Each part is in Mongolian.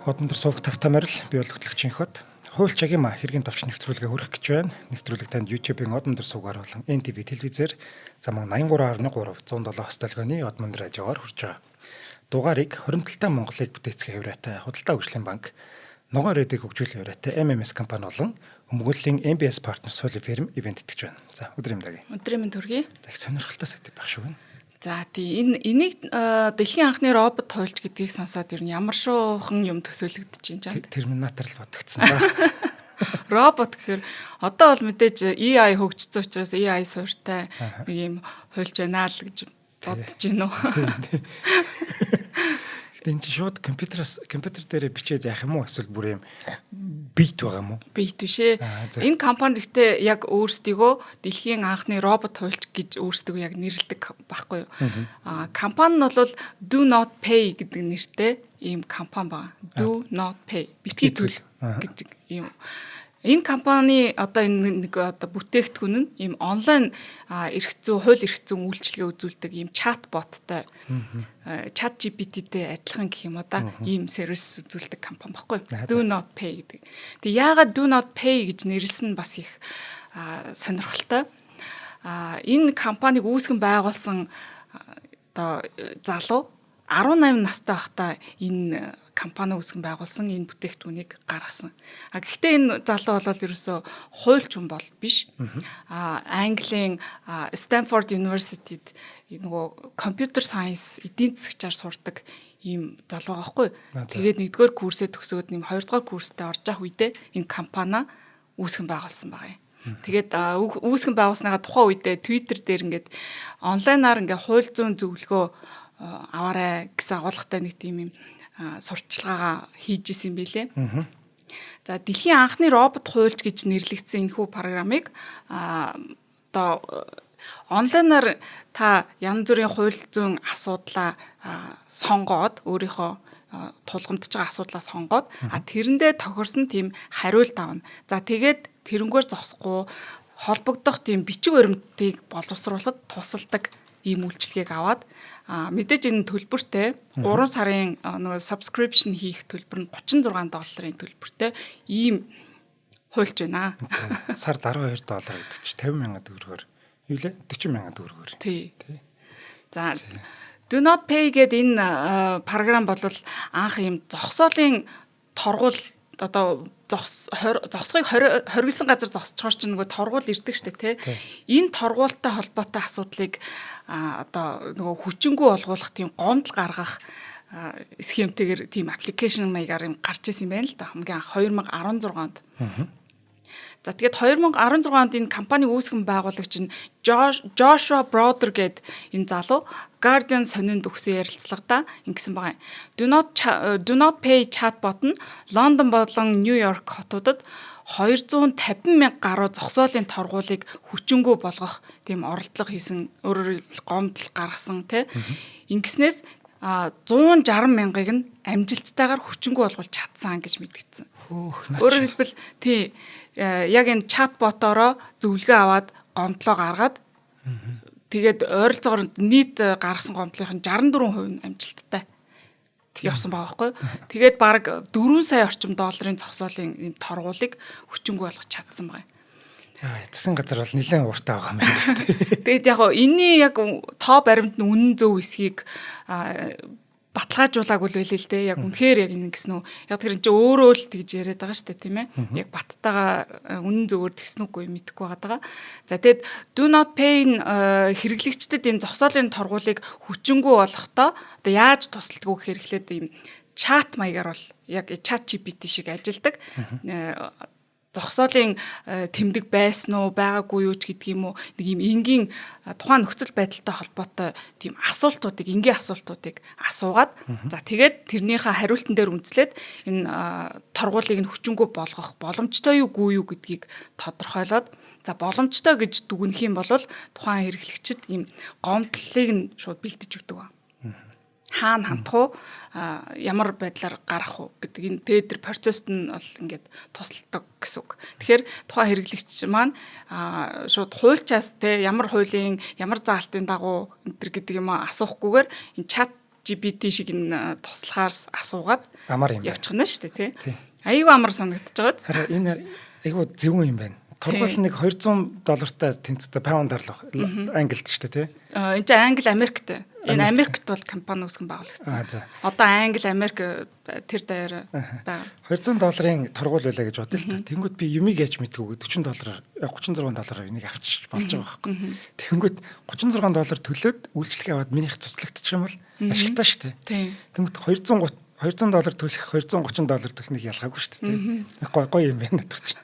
Одонтор сууг тавтамаар л би бол хөтлөгчийн хот. Хууль чагийн хэргийн товч нэвтрүүлгээ хүргэх гэж байна. Нэвтрүүлэг танд YouTube-ийн Одонтор суугаар болон NTV телевизээр замун 83.3 107 хостолгооны Одонтор радиогоор хүрч байгаа. Дугаарыг хоримтлалтай Монголыг бүтээцгэх явраатай Худалдаа хөгжлийн банк, Ногоон радийг хөгжүүлэх явраатай MMS компани болон өмгөөллийн MBS Partners хуулийн фирм ивент итгэж байна. За өдөр юм даа. Өдрийн мэнд хүргэе. За их сонирхолтой сэдв байх шүү. За тийм энийг дэлхийн анхны робот хуульч гэдгийг сонсоод ер нь ямар шуухан юм төсөөлөгдөж чинь чамд. Терминатор л бодогдсон да. Робот гэхээр одоо бол мэдээж AI хөгжсөн учраас AI суурьтай нэг юм хуульч байна л гэж бодож байна уу. Гэтэ энэ чинь шууд компьютер дээр бичээд яах юм уу эсвэл бүр юм бит байгаа юм уу? Бит бишээ. Энэ компани гэхдээ яг өөрсдийгөө дэлхийн анхны робот хуульч гэж өөрсдөө яг нэрлэдэг байхгүй юу? Компани нь бол Do Not Pay гэдэг нэртэй ийм компани байна. Do Not Pay битгий төл гэдэг ийм. Энэ компани одоо энэ нэг одоо бүтээгдэхүүн нь ийм онлайн эрх зүйн хууль эрх зүйн үйлчилгээ үзүүлдэг ийм чат боттой чат GPT-тэй адилхан гэх юм да ийм сервис үзүүлдэг компани баггүй. Do Not Pay гэдэг. Тэгээ яагаад Do Not Pay гэж нэрлсэн нь бас их сонирхолтой. Энэ компаниг үүсгэн байгуулсан одоо залуу 18 настай байхдаа энэ компани үүсгэн байгуулсан энэ бүтээгдэхүүнийг гаргасан. Гэхдээ энэ залуу бол ерөөсөө хуульч хүн бол биш. Английн Stanford University-д нөгөө computer science эдийн засгчаар сурдаг ийм залуу байхгүй. Тэгээд нэгдүгээр курсээ төгсөөд нэм хоёрдугаар курстэй орж явах үедээ энэ компани үүсгэн байгуулсан байгаа юм. Тэгээд үүсгэн байгуулсныгаа тухайн үедээ Twitter дээр ингээд онлайнаар ингээд хууль зүйн зөвлөгөө аваарай гэсэн агуулгатай нэг тийм юм сурталчилгаагаа хийж исэн билээ. За дэлхийн анхны робот хуульч гэж нэрлэгдсэн энэхүү программыг одоо онлайнаар та янз бүрийн хууль зүйн асуудлаа сонгоод өөрийнхөө тулгамдж байгаа асуудлаа сонгоод тэрэндээ тохирсон тийм хариулт авна. За тэгээд тэрнгээр зогсохгүй холбогдох тийм бичиг баримтыг боловсруулахад тусалдаг ийм үйлчилгээг аваад мэдээж энэ төлбөртэй 3 сарын нөгөө subscription хийх төлбөр нь $36 төлбөртэй ийм хуульч байна. Сард $12 гэдэг чинь $50,000 төгрөгөөр юу лээ? $40,000 төгрөгөөр. Тий. За Do Not Pay гэдэг энэ програм бол анх ийм зогсоолын торгуул одоо зогсохыг хоригдсан газар зогсчоор чинь нөгөө торгуул ирдэг штэ тий. Энэ торгуултай холбоотой асуудлыг одоо нөгөө хүчингү олгуулах тийм гомдол гаргах схемтэйгээр тийм аппликейшн маягаар юм гарч ирсэн юм байна л да. Хамгийн анх 2016 онд. За тэгээд 2016 онд энэ компани үүсгэн байгуулагч нь Joshua Brother гээд энэ залуу Guardian сонинд өгсөн ярилцлагада ингэсэн байгаа юм. Do Not Pay chatbot нь Лондон болон Нью-Йорк хотуудад 250,000 гаруй зогсоолын торгуулийг хүчингү болгох тийм оролдлого хийсэн, өөрөөр гомдол гаргасан тий. Ингэснээс 160,000-ыг нь амжилттайгаар хүчингү болгуулж чадсан гэж мэдгдсэн. Өөрөөр хэлбэл тий яг энэ чатботороо зөвлөгөө аваад гомдлоо гаргаад тэгээд ойролцоогоор нийт гаргасан гомдлын 64% нь амжилттай явсан байгаа байхгүй. Тэгээд баг 4 сая орчим долларын зогсоолын юм торгуулийг хүчингү болгож чадсан байгаа. Засгийн газар бол нэлээд ууртай байгаа юм байна. Тэгээд яг энэний яг тоо баримт нь үнэн зөв эсхийг баталгаажуулаагүй л байлээ л дээ. Яг үнэхээр яг ингэ гэсэн үү. Яг тэр чинь өөрөө л тэгж яриад байгаа шүү дээ, тийм ээ. Яг баттайгаа үнэн зөвөөр тэгснүггүй мэдэхгүй байгаа. За тэгэд Do Not Pay хэрэглэгчдэд энэ зогсоолын торгуулийг хүчингү болгохдоо одоо яаж тусалдаг вэ гэхээр эхлээд ийм чат маягаар бол яг чат GPT шиг ажилдаг. Зогсоолын тэмдэг байсан уу байгаагүй юу ч гэдэг юм уу нэг юм энгийн тухайн нөхцөл байдалтай холбоотой тийм энгийн асуултуудыг асуугаад за тэгээд тэрнийхээ хариултан дээр үндэслээд энэ торгуулийг нь хүчингү болгох боломжтой юу гүй юу гэдгийг тодорхойлоод за боломжтой гэж дүгнэх юм бол тухайн хэрэглэгчид ийм гомдлыг нь шууд бэлдэж өгдөг ба. Хаана хандах уу ямар байдлаар гарах уу гэдэг энэ тэр процесс нь бол ингээд тусалдаг гэсэн үг. Тэгэхээр тухайн хэрэглэгч маань шууд хуульчаас те ямар хуулийн ямар заалтын дагуу энэ гэдэг юм асуухгүйгээр энэ чат GPT шиг энэ туслахаар асуугаад амар юм байна. явчих нь шүү дээ, Тий. тий. Айгүй амар санагдаж байгаад. Харин энэ айгүй зөвүүн юм байна. Тургуул нэг $200 тэнцтэй паундаар л англид ч тий. Энэ чинь Англи Америктэй. Энэ Америкт бол компани үүсгэн байгуулагдсан. Одоо Англи Америк тэр даяар байгаа. $200 тургуул байлаа гэж бодъё л та. Тэнгүүд би юмыг яаж мэдгүй $36 энийг авчиж болж байгаа байхгүй. Тэнгүүд $36 төлөөд үйлчлэг аваад минийх туслагдчих юм бол ашигтай шүү дээ. Тэнгүүд $200 төлөх $230 төлснөг ялгаагүй шүү дээ. Гоё юм байна надад ч.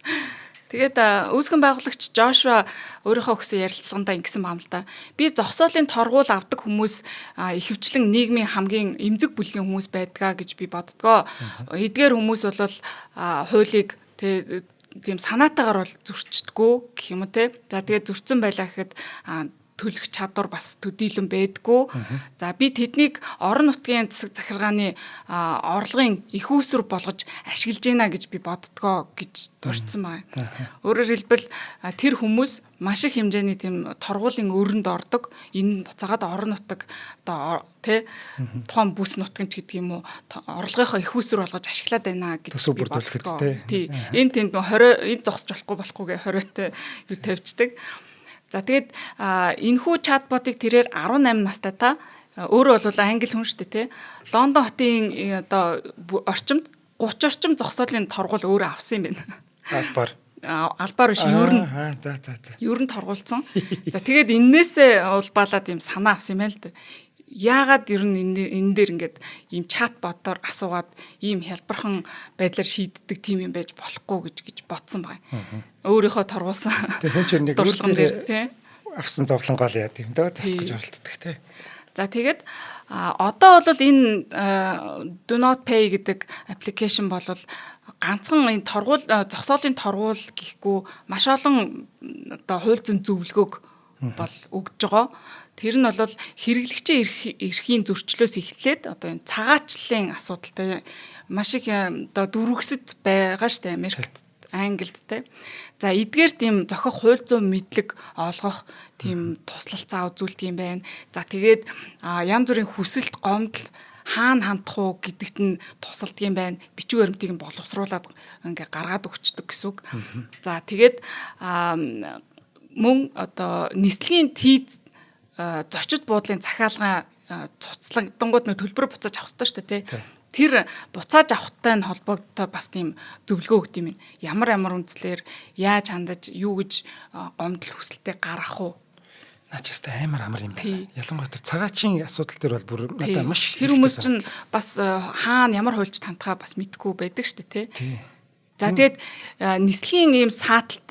Тэгээд үүсгэн байгуулагч Жошуа өөрийнхөө өгсөн ярилцлагандаа ингэсэн байна л да. Би зогсоолын торгуул авдаг хүмүүс ихэвчлэн нийгмийн хамгийн эмзэг бүлгийн хүмүүс байдгаа гэж би боддгоо. Эдгээр хүмүүс бол хуулийг тийм санаатаагаар бол зөрчдөггүй гэх юм уу те. За тэгээд зөрчсөн байлаа гэхэд төлөх чадвар бас төдийлөн байдгүй. За би тэднийг орон нутгийн засаг захиргааны орлогын их үүсвэр болгож ашиглаж байна гэж би боддгоо гэж дурдсан байна. Өөрөөр хэлбэл тэр хүмүүс маш их хэмжээний тийм торгуулийн өрөнд ордог. Энэ буцаагаад орон нутаг одоо тий тухайн бүс нутгийн ч гэдэг юм уу орлогынхоо их үүсвэр болгож ашиглаад байна гэж би боддгоо. Тий. Энэ тэнд 20 эд зогсож болохгүй гэ 20-т юу тавьчихдаг. За тэгээд энэхүү чатботыг тэрээр 18 настай та өөрөө бол англи хүн шүү дээ тий. Лондон хотын одоо орчимд 30 орчим зогсоолын торгуул өөрөө авсан юм байна. Албаар биш ер нь торгуулсан. За тэгээд энээсээ улбаалаад юм санаа авсан юм байна л да. Яагаад ер нь энэ дээр ингээд ийм чатботоор асуугаад ийм хялбархан байдлаар шийддэг тийм юм байж болохгүй гэж бодсон байна. Өөрийнхөө торгуулсан. Тэр хүн чинь нэг дурсгал дээр тий авсан зовлонгоо л яа тийм дөө засгаж оролцдог тий. За тэгээд одоо бол энэ Do Not Pay гэдэг аппликейшн бол ганцхан энэ торгуул зогсоолын торгуул гэхгүй маш олон одоо хууль зүйн зөвлөгөөг бол өгж байгаа. Тэр нь бол хэрэглэгчийн эрхийн зөрчлөөс эхлээд одоо энэ цагаачлалын асуудалтай маш их одоо дөрвөсөд байгаа штэ Америкт, Англид те. За эдгээр тийм зохих хууль зүйн мэдлэг олгох тийм туслалцаа үзүүлдэг юм байна. За тэгээд янз бүрийн хүсэлт гомдол хаана хандах уу гэдэгт нь тусалдаг юм байна. Бичиг баримтыг нь боловсруулад ингээ гаргаад өгчдөг гэсэн үг. За тэгээд мөн одоо нислэгийн тийз зочид буудлын захиалгын цуцлагдангууд нөө төлбөр буцааж авах хэрэгтэй шүү дээ тий. Тэр буцааж авахтай нь холбоотой бас тийм зөвлөгөө өгд юм. Ямар үндслээр яаж хандаж юу гэж гомдол хүсэлтэд гаргах уу? Наачаастай амар юм байна. Ялангуяа тэр цагаачийн асуудал дээр бол бүр надад маш тэр хүмүүс чинь бас хаана ямар хуульч тантхаа бас мэдгүй байдаг шүү дээ тий. За тэгээд нислэгийн ийм сааталт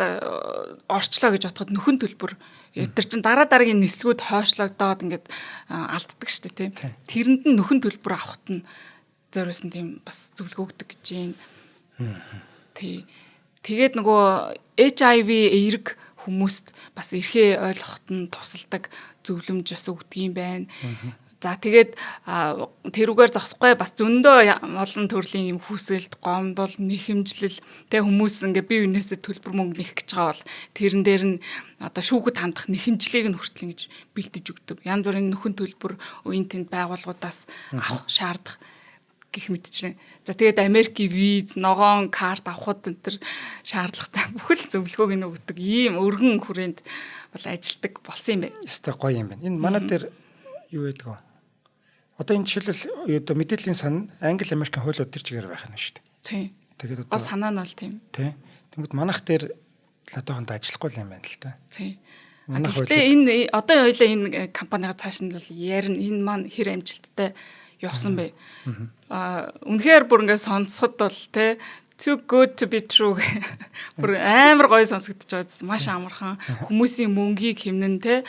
орчлоо гэж бодоход нөхөн төлбөр тэр чин дараагийн нислэгүүд хойшлогдоод ингээд алддаг шүү дээ тий. Тэрэнд нь нөхөн төлбөр авахт нь зориулсан тийм бас зөвлөгөө өгдөг гэж байна. Тий. Тэгээд нөгөө HIV эерэг хүмүүст бас эрхээ ойлгоход нь тусалдаг зөвлөмж бас өгдөг юм байна. За тэгээд тэрүүгээр зогсохгүй бас зөндөө олон төрлийн юм хүсэлт, гомдол, нэхэмжлэл тэ хүмүүс ингээ бие биенээсээ төлбөр мөнгө нэх гэж байгаа бол тэрэн дээр нь одоо шүүхэд хандах нэхэмжлийг нь хүртэл ингэж бэлдэж өгдөг. Янз бүрийн нөхөн төлбөр үеийн тэнд байгууллагуудаас авах шаардах гэх мэтчлэн. За тэгээд Америкийн виз, ногоон карт авахд энэ төр шаардлагатай бүхэл зөвлөгөөг нь өгдөг ийм өргөн хүрээнд бол ажилтдаг болсон юм байна. Ястай гоё юм байна. Энэ манай дээр юу байдаг вэ? Одоо энэ жишээлбэл одоо мэдээллийн сан Англи Америкийн хуулиуд төр чигээр байх нь шүү дээ. Тийм. Тэгээд одоо бас санаа нь бол тийм. Тийм. Тэнгүүд манайх дээр одоохондоо ажиллахгүй юм байна л та. Тийм. Гэхдээ энэ одоо хоёлаа энэ компанига цааш нь бол ярина энэ маань хэр амжилттай явсан бэ? Үнэхээр бүр ингээд сонсоход бол те too good to be true. Бүр амар гоё сонсогдож байгаа. Маш амархан. Хүмүүсийн мөнгийг хэмнэн те.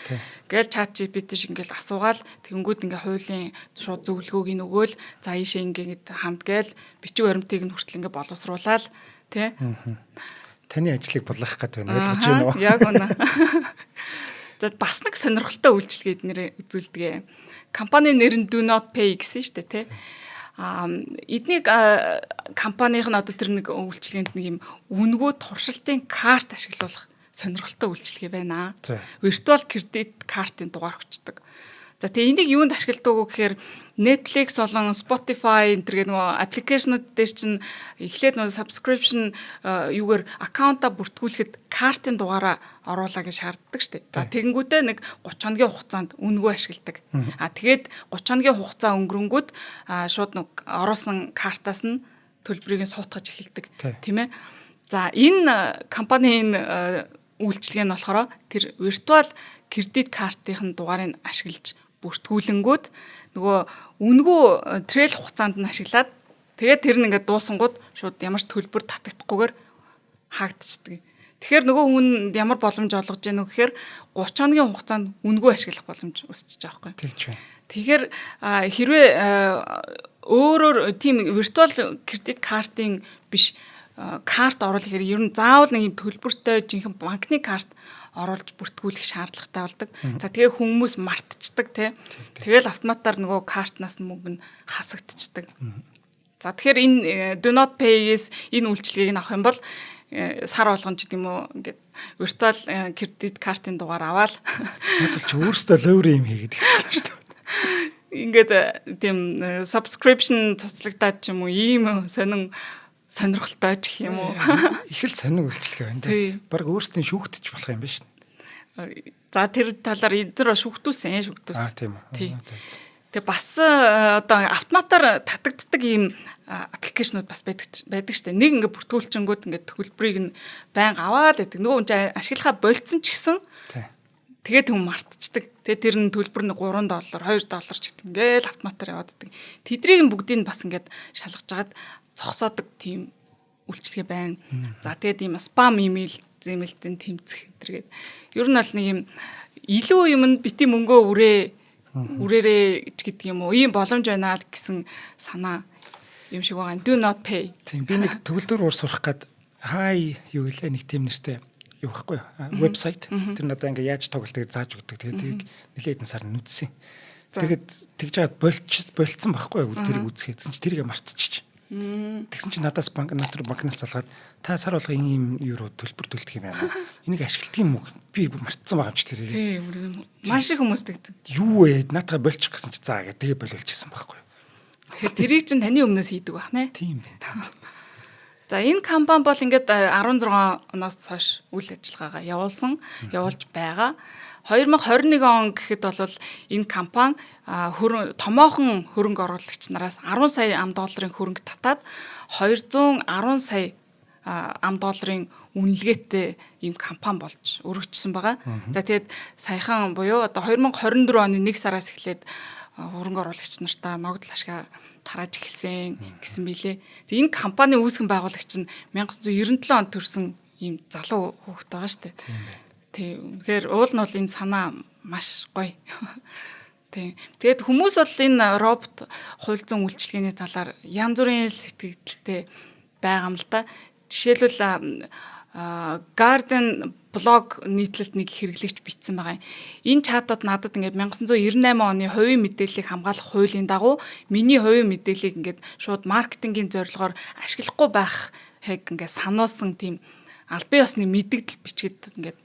Гээл чат GPT шиг ингээл асуугаал тэгэнгүүт ингээ хуулийн шууд зөвлөгөөг нь өгөөл за ийшээ ингээд хамт гээл бичиг баримтыг нь хүртэл ингээ боловсруулаад те. Таны ажлыг булгах гэдэг байна. Ойлгож байна уу? Яг үнэ. За бас нэг сонирхолтой үйлчилгээд нэр үзүүлдэг. Компани нэр нь Do Not Pay гэсэн шүү дээ те. Эднийг компанийн нь одоо тэр нэг үйлчилгээнд нэг юм үнгүү туршилтын карт ашиглуулах сонирхолтой үйлчилгээ байна. Virtual credit card-ын дугаар өгчдөг. За тэгээ энийг юунд ашигладаг вэ гэхээр Netflix болон Spotify энэ төр нөгөө аппликейшнууд дээр чинь эхлээд нөгөө subscription юугаар аккаунтаа бүртгүүлэхэд картын дугаараа оруулаа гэж шаарддаг шүү дээ. За тэгэнгүүтээ нэг 30 хоногийн хугацаанд үнэгүй ашигладаг. Тэгээд 30 хоногийн хугацаа өнгөрөнгүүд шууд нэг оруулсан картаас нь төлбөрийг суутгаж эхэлдэг тийм ээ. За энэ компанийн үйлчилгээ нь болохоор тэр виртуал кредит картын дугаарыг ашиглаж бүртгүүлэнгүүд нөгөө үнэгүй трейл хугацаанд нь ашиглаад тэгээд тэр нь ингээд дуусангууд шууд ямар ч төлбөр татагдахгүйгээр хаагдчихдаг. Тэгэхээр нөгөө хүн ямар боломж олгож яах вэ гэхээр 30 хоногийн хугацаанд үнэгүй ашиглах боломж өсчихөж байгаа байхгүй. Тэгж байна. Тэгэхээр хэрвээ өөрөөр тийм виртуал кредит картын биш карт оруулах хэрэг ер нь заавал нэг юм төлбөртэй жинхэнэ банкны карт оруулж бүртгүүлэх шаардлагатай болдог. За тэгээ хүмүүс мартчихдаг тий. Тэгэл автоматар нөгөө картнаас мөнгө нь хасагдчихдаг. За тэгэхээр энэ do not pay-с энэ үйлчилгээг нь авах юм бол сар болгон ч гэдэм үү ингээд виртуал кредит картын дугаар аваад надад ч өөрөөсөө лөөрэ юм хийгээд эхэлсэн шүү дээ. Ингээд тийм subscription цуцлагдаад ч юм уу ийм сонирхолтой ч гэх юм уу. Их л сонир үйлчлэг байна тий. Бараг өөрсдийн шүүгтэж болох юм байна шин. За тэр талаар эдгээр шүүгтүүлсэн. Тийм үү. Тэгээ бас одоо автоматар татагддаг ийм аппликейшнуд бас байдаг штэ. Нэг ингээд бүртгүүлчингүүд ингээд төлбөрийг нь байнга аваад байдаг. Нөгөө хүн чинь ашиглахаа болцсон ч гэсэн тэгээд хүн мартчихдаг. Тэгээд тэр нь төлбөр нь $3, $2 ч гэдэг ингээд автоматар яваад байдаг. Тэдрийг нь бүгдийг нь бас ингээд шалгаж жагаад зогсоодог тийм үйлчлэгээ байна. За тэгээд ийм спам имэйл зэмэлтэн тэмцэх энэ гээд ер нь бол нэг юм илүү юмд бити мөнгөө үрээрээ ч гэдэг юм уу ийм боломж байна гэсэн санаа юм шиг байгаа. Do not pay. Тийм би нэг төгөлдөр уур сурах гээд хай юу гэлээ нэг тийм нэртэй юу байхгүй вебсайт тэр надаа ингээ яаж тоглолтыг зааж өгдөг тэгээд нэлээд сар нүдсэн. Тэгээд тэгж жаад болцсон байхгүй юу тэрийг үзэхээдсэн чи тэрийг мартчихчих. Тэгсэн чинь надаас банкнаас залгаад та сар болго ийм евро төлбөр төлдөг юм байна. Энийг ашигладаг юм уу? Би мартсан байгаа юм чи тэрийг. Тийм маш их хүмүүс тэгдэг. Юу вэ? Наатаа болчих гэсэн чи заа гэ тэгээ боловлчихсан байхгүй юу? Тэгэхээр тэрийг чинь таны өмнөөс хийдэг байх нэ. Тийм байна. За энэ компани бол ингээд 16 оноос хойш үйл ажиллагаагаа явуулж байгаа. 2021 он гэхэд бол энэ компани томоохон хөрөнгө оруулагч нараас 10 сая $10 хөрөнгө татаад 210 сая $10 үнэлгээтэй ийм компани болж өргөжсөн байгаа. За тэгээд саяхан буюу одоо 2024 оны 1 сараас эхлээд хөрөнгө оруулагч нартаа ногдол ашгаа тарааж эхэлсэн гэсэн билээ. Энэ компани үүсгэн байгуулагч нь 1997 онд төрсэн ийм залуу хүүхэд байгаа шүү дээ. Тийм байна. Тийм. Тэгэхээр уул нь бол энэ санаа маш гоё. Тийм. Тэгээд хүмүүс бол энэ робот хууль зүйн үйлчилгээний талаар янз бүрийн сэтгэлдэлтэй байгаа юм л да. Жишээлбэл Garden блог нийтлэлд нэг хэрэглэгч бичсэн байгаа. Энэ чатууд надад ингээд 1998 оны хувийн мэдээллийг хамгаалах хуулийн дагуу миний хувийн мэдээллийг ингээд шууд маркетингийн зорилгоор ашиглахгүй байхыг ингээд сануулсан тийм албан ёсны мэдээлэл бичгээд ингээд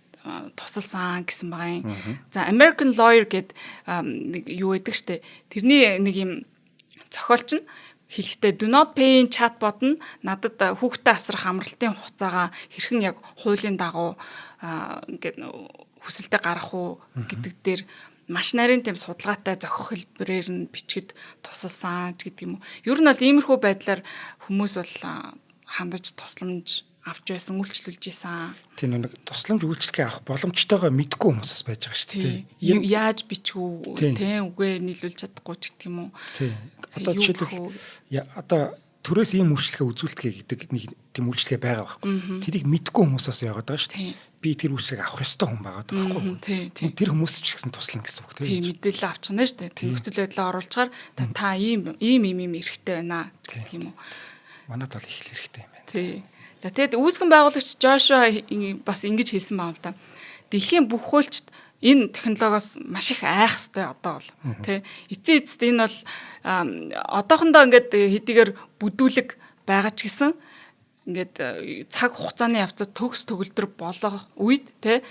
тусалсан гэсэн байгаа юм. За American Lawyer гэд нэг юу гэдэг штэ. Тэрний нэг юм зохиолч нь хэлэхдээ do not pay-ийн чатбот нь надад хүүхдэд асрах амралтын хугацаагаа хэрхэн яг хуулийн дагуу ингээд хүсэлтэд гарах уу гэдэг дээр маш нарийн тийм судалгаатай зохих хэлбэрээр нь бичгэд тусалсан гэдэг юм уу. Ер нь бол иймэрхүү байдлаар хүмүүс бол хандаж тусламж авч байсан, үйлчлүүлж исэн. Тийм нэг тусламж үйлчлэгээ авах боломжтойгоо мэдгүй хүмүүсс байж байгаа шүү дээ. Яаж бичвүү, тийм үгүй нийлүүлж чадахгүй ч гэдэг юм уу. Тийм. Одоо жишээлбэл одоо төрөөс ийм үйлчлэгээ үзүүлдэг гэдэг нэг тийм үйлчлэгээ байгаа байхгүй. Тэрийг мэдгүй хүмүүсээс яваад байгаа шүү дээ. Би тэр үйлчлэгийг авах ёстой хүн байгаа байхгүй. Тийм. Тэр хүмүүс ч гэсэн туслана гэсэн үг тийм. Мэдээлэл авчихна шүү дээ. Нөхцөл байдлаа оруулчаар та ийм эрэхтэй байна гэх юм уу. Манайд бол их л эрэхтэй юм байна. Тийм. Тэгээд үүсгэн байгуулагч Жошуа бас ингэж хэлсэн байна л да. Дэлхийн бүх хуульчид энэ технологиос маш их айх хэвээр одоо бол тий. Эцсийн эцэст энэ бол одоохондоо ингээд хэдийгээр бүдүүлэг байгаа ч гэсэн ингээд цаг хугацааны явцад төгс төгөлдөр болох үед тий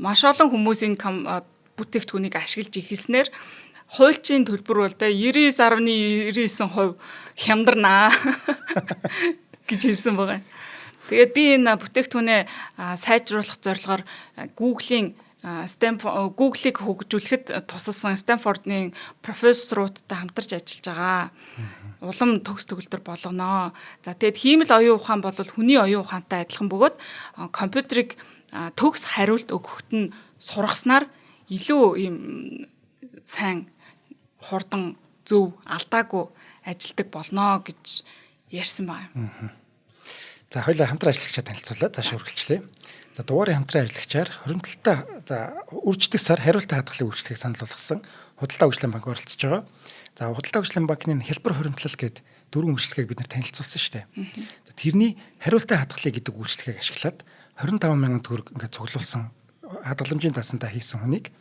маш олон хүмүүс энэ бүтээгдэхүүнийг ашиглаж эхэлснээр хуульчийн төлбөр бол 99.99% хямдарнаа гэж хэлсэн байгаа. Тэгээд би энэ бүтээгдэхүүнээ сайжруулах зорилгоор Google-ийг хөгжүүлэхэд тусалсан Стэнфордын профессоруудтай хамтарч ажиллаж байгаа. Улам төгс төгөлдөр болгоно. За тэгээд хиймэл оюун ухаан бол хүний оюун ухаантай адилхан бөгөөд компьютерыг төгс хариулт өгөхөд нь сургаснаар илүү ийм сайн хурдан зөв алдаагүй ажилдаг болно гэж ярьсан байна. За хоёулаа хамтран ажиллагчаа танилцуулаад цааш үргэлжлэе. За дугаарыг хамтран ажиллагчаар хоримтлалтай үрждэг сар хариултаа хадгалах үйлчлэгийг санал болгосон Худалдаа хөгжлийн банк оролцож байгаа. За Худалдаа хөгжлийн банкны хэлбэр хоримтлал гэдэг 4 үйлчлэгийг бид нар танилцуулсан шүү дээ. Тэрний хариултаа хадгалах гэдэг үйлчлэгийг ашиглаад 25,000 төгрөг ингээд цуглуулсан хадгаламжийн дасантаа хийсэн хүнийг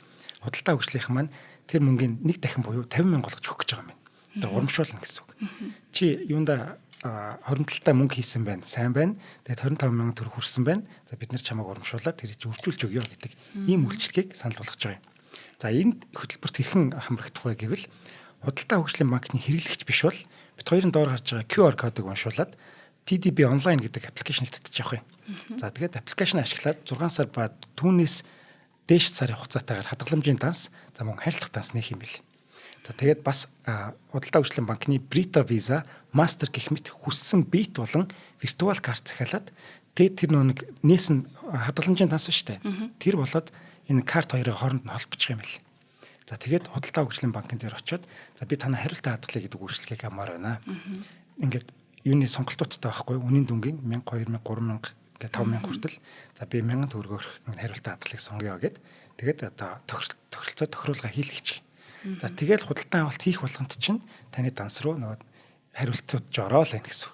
худалдаа хөгжлийнх маань тэр мөнгөний нэг дахин буюу 50,000 олгож өгөх гэж байгаа юм. Одоо урамшуулна гэсэн үг. Чи юунда хоримтлалтай мөнгө хийсэн байна, сайн байна. Тэгээд 25,000 төгрөг хүрсэн байна. За бид нар чамайг урамшуулаад тэр чинь үржүүлж өгье гэдэг ийм үйлчлэгийг санал болгож байгаа юм. За энд хөтөлбөрт хэрхэн хамрагдах вэ гэвэл Худалдаа хөгжлийн банкны хэрэглэгч биш бол бид хоёрын доор гарч байгаа QR кодыг уншуулад TDB онлайн гэдэг аппликейшнийг татчих явах юм. За тэгээд аппликейшн ашиглаад 6 сар ба түүнээс дээш сарын хугацаатайгаар хадгаламжийн данс за мөн харилцах данс нээх юм бэл. За тэгээд бас Худалдаа хөгжлийн банкны Brita Visa, Master гэх мэт хүссэн бит болон виртуал карт захиалаад тэгээд тэр нэг нээсэн хадгаламжийн данс ба штэ. Тэр болоод энэ карт хоёрын хооронд нь холбочих юм бэл. За тэгээд Худалдаа хөгжлийн банкн дээр очиод за би танаа хариултаа хадгалъя гэдэг үйлчлэгийг амаар байна. Ингээд юуны сонголтуудтай байхгүй үнийн дүнгийн 1000, 2000, 3000 ингээд 5000 хүртэл за би 1000 төгрөгөөр хариултаа хадгалъяг сонгоё гэд тэгээд одоо тохиролцоо тохируулга хийлгэж. За тэгээд худалдан авалт хийх болгонд чинь таны данс руу нөгөө хариултууд жороол байх гэсэн.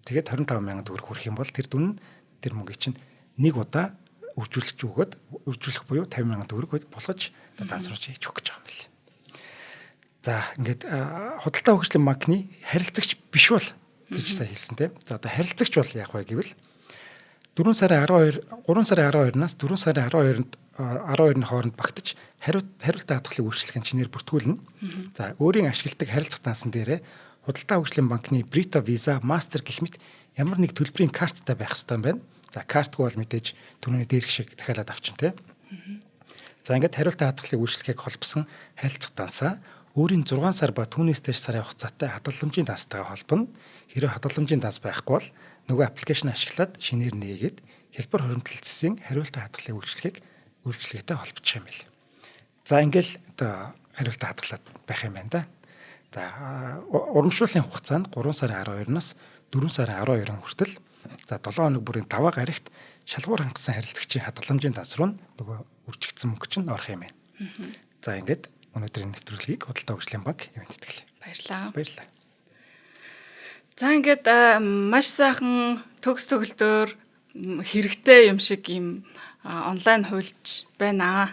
Тэгээд 25,000 төгрөг хүрэх юм бол тэр дүн тэр мөнгөийг чинь нэг удаа үржүүлэх буюу 50,000 төгрөг болгож данс руу хийж өгөх гэж байгаа юм байна. За ингээд Худалдаа хөгжлийн банкны харилцагч биш бол гэж сайн хэлсэн тийм. За одоо харилцагч бол яах вэ гэвэл 3 сарын 12-наас 4 сарын 12-ны хооронд багтаж хариултаа хадгалах үйлчлэгийн чинээр бүртгүүлнэ. За өөрийн ашигладаг харилцах дансан дээрээ Худалдаа хөгжлийн банкны Brita Visa, Master гэх мэт ямар нэг төлбөрийн карттай байх ёстой юм байна. За картгүй бол мэдээж түрүүний дээрх шиг захиалаад авчин тий. За ингээд хариултаа хадгалах үйлчлэгийг холбосон харилцах дансаа өөрийн 6 сар ба түүнээс дээш сарын хугацаатай хадгаламжийн данстай холбоно. Хэрэв хадгаламжийн данс байхгүй бол нөгөө аппликейшн ашиглаад шинээр нээгээд хэлбэр хоримтлал засгийн хариултаа хадгалах үйлчлэгтэй холбочих юм байл. За ингээл одоо хариултаа хадгалаад байх юм байна да. За урамшууллын хугацаанд 3 сарын 12-наас 4 сарын 12 хүртэл за 7 хоног бүрийн даваа гарагт шалгуур хангасан харилцагчийн хадгаламжийн данс руу нөгөө үржигдсэн мөнгө чинь орох юм байна. За ингээд өнөөдрийн нэвтрүүлгийг Худалдаа хөгжлийн банк ивент итгэлээ. Баярлалаа. За ингээд маш сайхан төгс төгөлдөр хэрэгтэй юм шиг юм онлайн хуульч байна.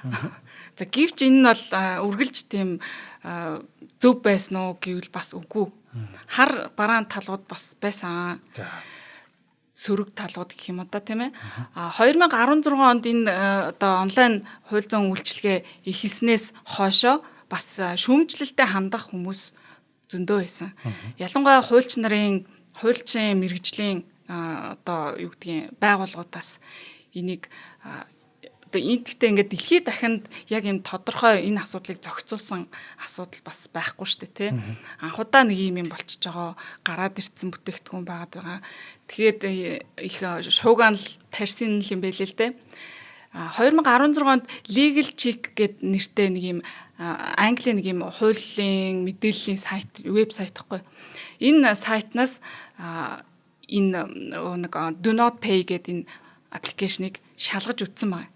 За гэвч энэ нь бол үргэлж тийм зөв байсан уу гэвэл бас үгүй. Хар бараан талууд бас байсан. За сөрөг талууд гэх юм уу да тийм ээ. 2016 онд энэ одоо онлайн хууль зүйн үйлчилгээ эхэлснээс хойшоо бас шүүмжлэлтэй хандах хүмүүс зөндөө байсан. Ялангуяа хуульчин мэргэжлийн одоо юу гэдгийг байгууллагуудаас энийг одоо энэдэгтээ ингээд дэлхийд дахинд яг юм тодорхой энэ асуудлыг зохицуулсан асуудал бас байхгүй шүү дээ тий. Анхудаа нэг юм болчихж байгаа гараад ирсэн бүтээгдэхүүн байгаа. Тэгээд их шуугаан л тарьсан юм байлээ л дээ. 2016 онд Legal Check гэд нэртэй нэг юм Английн нэг юм хуулийн мэдээллийн сайт, вебсайт гэхгүй. Энэ сайтнаас энэ нэг Do Not Pay гэдэг энэ аппликейшнийг шалгаж үтсэн байна.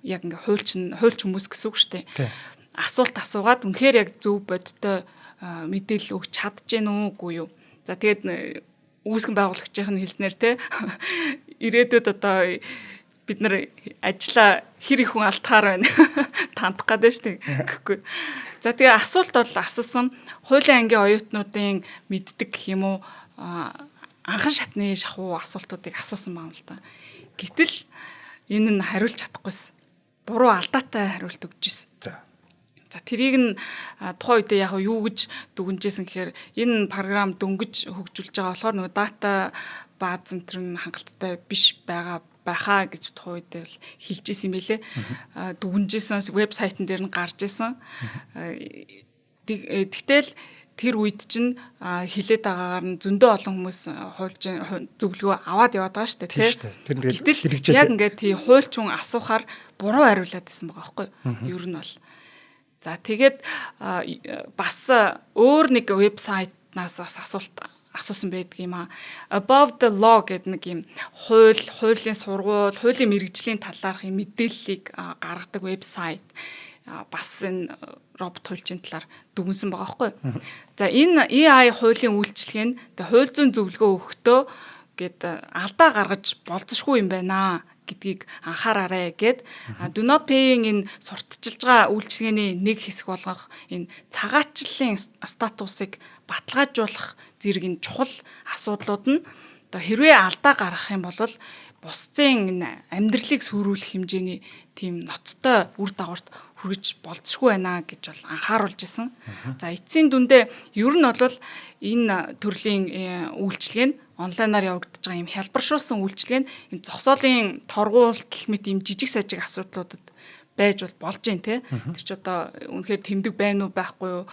Яг ингээ хуульч хүмүүс гэсэн үг шүү дээ. Асуулт асуугаад үнэхээр яг зөв бодтой мэдээлэл өгч чадчихэв нүггүй юу. За тэгээд үүсгэн байгуулагчийн хэлснээр те ирээдүйд одоо бид нар ажиллаа хэр их хүн алдахаар байна. Тандах гэдэг шүү дээ гэхгүй. За тэгээ асуулт бол асуусан хуулийн ангийн оюутнуудын мэддэг гэх юм уу анхан шатны шахуу асуултуудыг асуусан байна л да. Гэтэл энэ нь хариулж чадахгүйсэн. Буруу алдаатай хариулт өгч ирсэн. За тэрийг нь тухайн үедээ яг юу гэж дүгнжсэн гэхээр энэ програм дөнгөж хөгжүүлж байгаа болохоор нөгөө дата бааз энэ нь хангалттай биш байхаа гэж тухайн үедээ бол хэлж исэн юм байлээ. Дүгнжсэн вебсайтн дээр нь гарч исэн. Тэгтэл тэр үед чинь хилээд байгаагаар нь зөндөө олон хүмүүс хуульчин зөвлөгөө аваад яваад байгаа шүү дээ тийм. Гэтэл яг ингээд тий хуульчин асуухаар буруу хариулаад исэн байгаа байхгүй юу? Ер нь бол. За тэгээд бас өөр нэг вебсайтнаас бас асуусан байдаг юм аа. Above the Law гэдэг нэг юм хуулийн сургууль, хуулийн мэргэжлийн талаарх юм мэдээллийг гаргадаг вебсайт бас энэ робот хуульчийн талаар дүгнсэн байгаа байхгүй. За энэ AI хуулийн үйлчилгээ нь хууль зүйн зөвлөгөө өгөхдөө гээд алдаа гаргаж болцсохгүй юм байна гэдгийг анхаараарай гэд Do Not Pay-ийн энэ сурталчилж байгаа үйлчилгээний нэг хэсэг болгох энэ цагаачлалын статусыг баталгаажуулах зэрэг энэ чухал асуудлууд нь хэрвээ алдаа гаргах юм бол бусдын амьдралыг сүрүүлэх хэмжээний тийм ноцтой үр дагаварт хүрэж болцсохгүй байна гэж бол анхааруулж исэн. За эцсийн дүндээ ер нь бол энэ төрлийн үйлчилгээ нь онлайнаар явагдаж байгаа юм хялбаршуулсан үйлчилгээ нь энэ зогсоолын торгуул гэх мэт юм жижиг сажиг асуудлуудад байж болж гин те. Тэр чи одоо үнэхээр тэмдэг байна уу байхгүй юу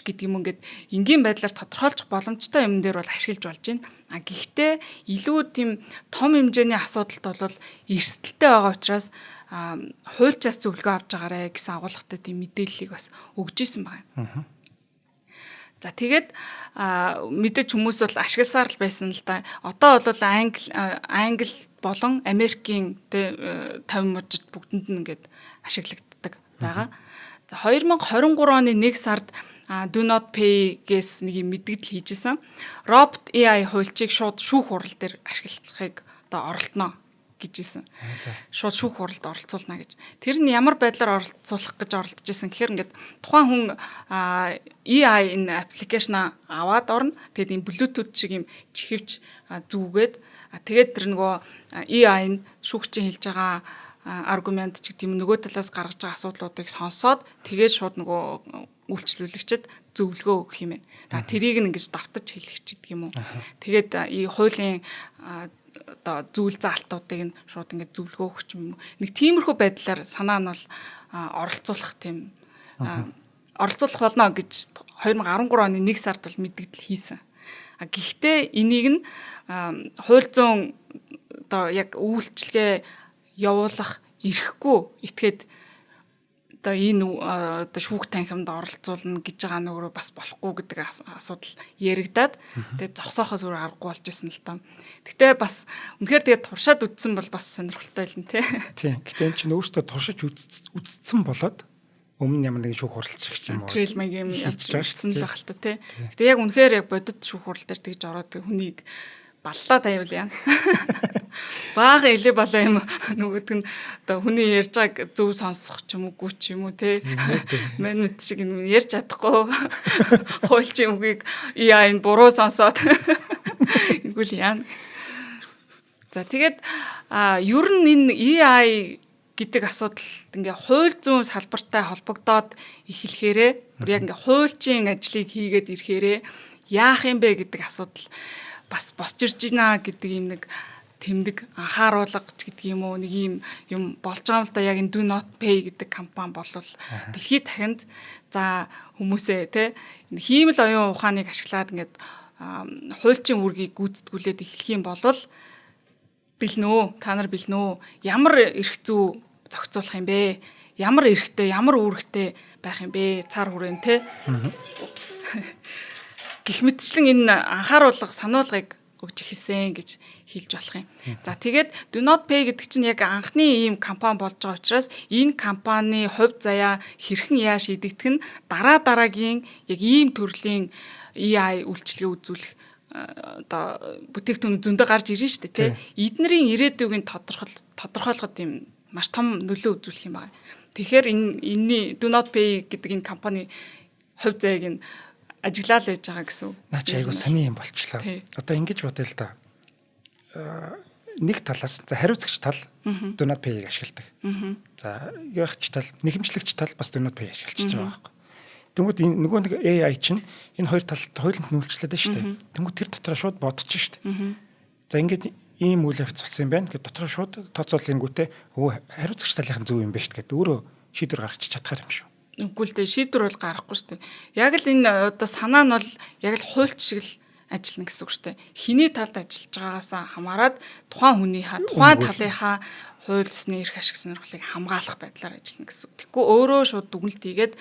гэдэг юм ингээд энгийн байдлаар тодорхойлох боломжтой юм дээр бол ашиглаж болж байна. Гэхдээ илүү тийм том хэмжээний асуудалд бол эрсдэлтэй байгаа учраас хуульчаас зөвлөгөө авч байгаарэ гэсэн агуулгатай тийм мэдээллийг бас өгж исэн байна. За тэгээд мэдээж хүмүүс бол ашигласаар л байсан л да. Одоо бол англи болон Америкийн 50 мужид бүгдэнд нь ингээд ашиглагддаг байгаа. За 2023 оны 1 сард Do Not Pay-гээс нэг юм мэдгдэл хийжсэн. Робот AI хуульчийг шууд шүүх хурал дээр ашиглахыг одоо оролдоно гэжсэн. Шууд шүүх хуралд оролцуулна гэж. Тэр нь ямар байдлаар оролцуулах гэж оролдож исэн гэхээр ингээд тухайн хүн AI энэ аппликейшн аваад орно. Тэгээд энэ Bluetooth шиг юм чихвч зүгээд тэгээд тэр нөгөө AI нь шүүгчийн хэлж байгаа аргумент ч гэдэг юм нөгөө талаас гаргаж байгаа асуудлуудыг сонсоод тэгээд шууд нөгөө үйлчлүүлэгчд зөвлөгөө өгөх юм байна. Тэрийг нь ингэж давтаж хэлэх ч гэдэг юм уу. Тэгээд хуулийн одоо зүйл заалтуудыг нь шууд ингэж зөвлөгөө өгч юм. Нэг тиймэрхүү байдлаар санаа нь бол оролцуулах тийм оролцуулах болно гэж 2013 оны 1 сард бол мэдгдэл хийсэн. Гэхдээ энийг нь хууль зүйн одоо яг үйлчлэгээ явуулах ирэхгүй итгээд одоо энэ одоо шүүх танхимд оролцуулна гэж байгаа нөөрөө бас болохгүй гэдэг асуудал яригадаад тэгээд зогсоохоос өөр аргагүй болж исэн л доо. Гэтэ бас үнэхээр тэгээд туршаад үтсэн бол бас сонирхолтой л нэ тий. Гэтэ энэ чинь өөртөө туршиж үтцсэн болоод өмнө ямар нэгэн шүүх хуралч гэх юм уу. Трейл маяг юм ялцсан л байх л та тий. Гэтэ яг үнэхээр яг бодит шүүх хурал дээр тэгж ороод хүнийг баллаа тайвал яа. Бага илээ балаа юм нөгөөд нь одоо хүний ярьж байгааг зөв сонсох ч юм уугүй ч юм уу те. Мэн мэд шиг ярьж чадахгүй. Хуульчийн үгийг AI нь буруу сонсоод игүүл яа. За тэгээд ер нь энэ AI гэдэг асуудал ингээ хууль зүйн салбартай холбогдоод эхлэхээрээ бүр яг ингээ хуульчийн ажлыг хийгээд ирэхээрээ яах юм бэ гэдэг асуудал бас босч ирж байна гэдэг юм нэг тэмдэг анхааруулга ч гэдэг юм уу нэг юм болж байгаа юм л да яг энэ Do Not Pay гэдэг компани бол дэлхийд дахинд за хүмүүсээ те хиймэл оюун ухааныг ашиглаад ингээд хуульчийн үүргийг гүйцэтгүүлээд эхлэх юм бол бэлнөө та нар бэлнөө ямар эрх зүй зохицуулах юм бэ ямар эрхтэй ямар үүрэгтэй байх юм бэ цаар хүрэн те упс гэх мэтчлэн энэ анхааруулга сануулгыг өгч хэлсэн гэж хэлж болох юм. За тэгээд Do Not Pay гэдэг чинь яг анхны ийм компани болж байгаа учраас энэ компани хувь заяа хэрхэн яа шийдэгдэх нь дараагийн яг ийм төрлийн AI үйлчилгээ үзүүлэх одоо бүтээгдэхүүн зөндөө гарч ирж штэ тий. Эднэрийн ирээдүйг тодорхойлоход ийм маш том нөлөө үзүүлэх юм байна. Тэгэхээр энэний Do Not Pay гэдэг энэ компани хувь заяаг нь ажиглал байж байгаа гэсэн үг. Наач айгу сони юм болчлоо. Одоо ингэж бодъё л да. нэг талаас за хариуцагч тал do not pay-г ашигладаг. За яахч тал нэхэмжлэгч тал бас do not pay ашиглаж байгаа байхгүй. Тэнгүүд энэ нөгөө нэг AI чинь энэ хоёр талд хоёуланд нүүлчлээд байна шүү дээ. Тэнгүүд тэр дотроо шууд бодож шүү дээ. За ингээд ийм үйл явц болсон юм байна. Гэт дотроо шууд тооцоолонгүүтээ хариуцагч талынхан зөв юм байна шүү дээ. Гэт өөрөө шийдвэр гаргачих чадхаар юм шүү. Үгүй л дээ шийдвэр бол гарахгүй шүү дээ. Яг л энэ одоо санаа нь бол яг л хуульч шиг л ажиллана гэсэн үг шүү дээ. Хиний талд ажиллаж байгаагаас хамаарат тухайн хүнийхээ тухайн талынхаа хууль ёсны эрх ашиг сонирхлыг хамгаалах байдлаар ажиллана гэсэн үг. Тэгэхгүй өөрөө шууд дүгнэлт хийгээд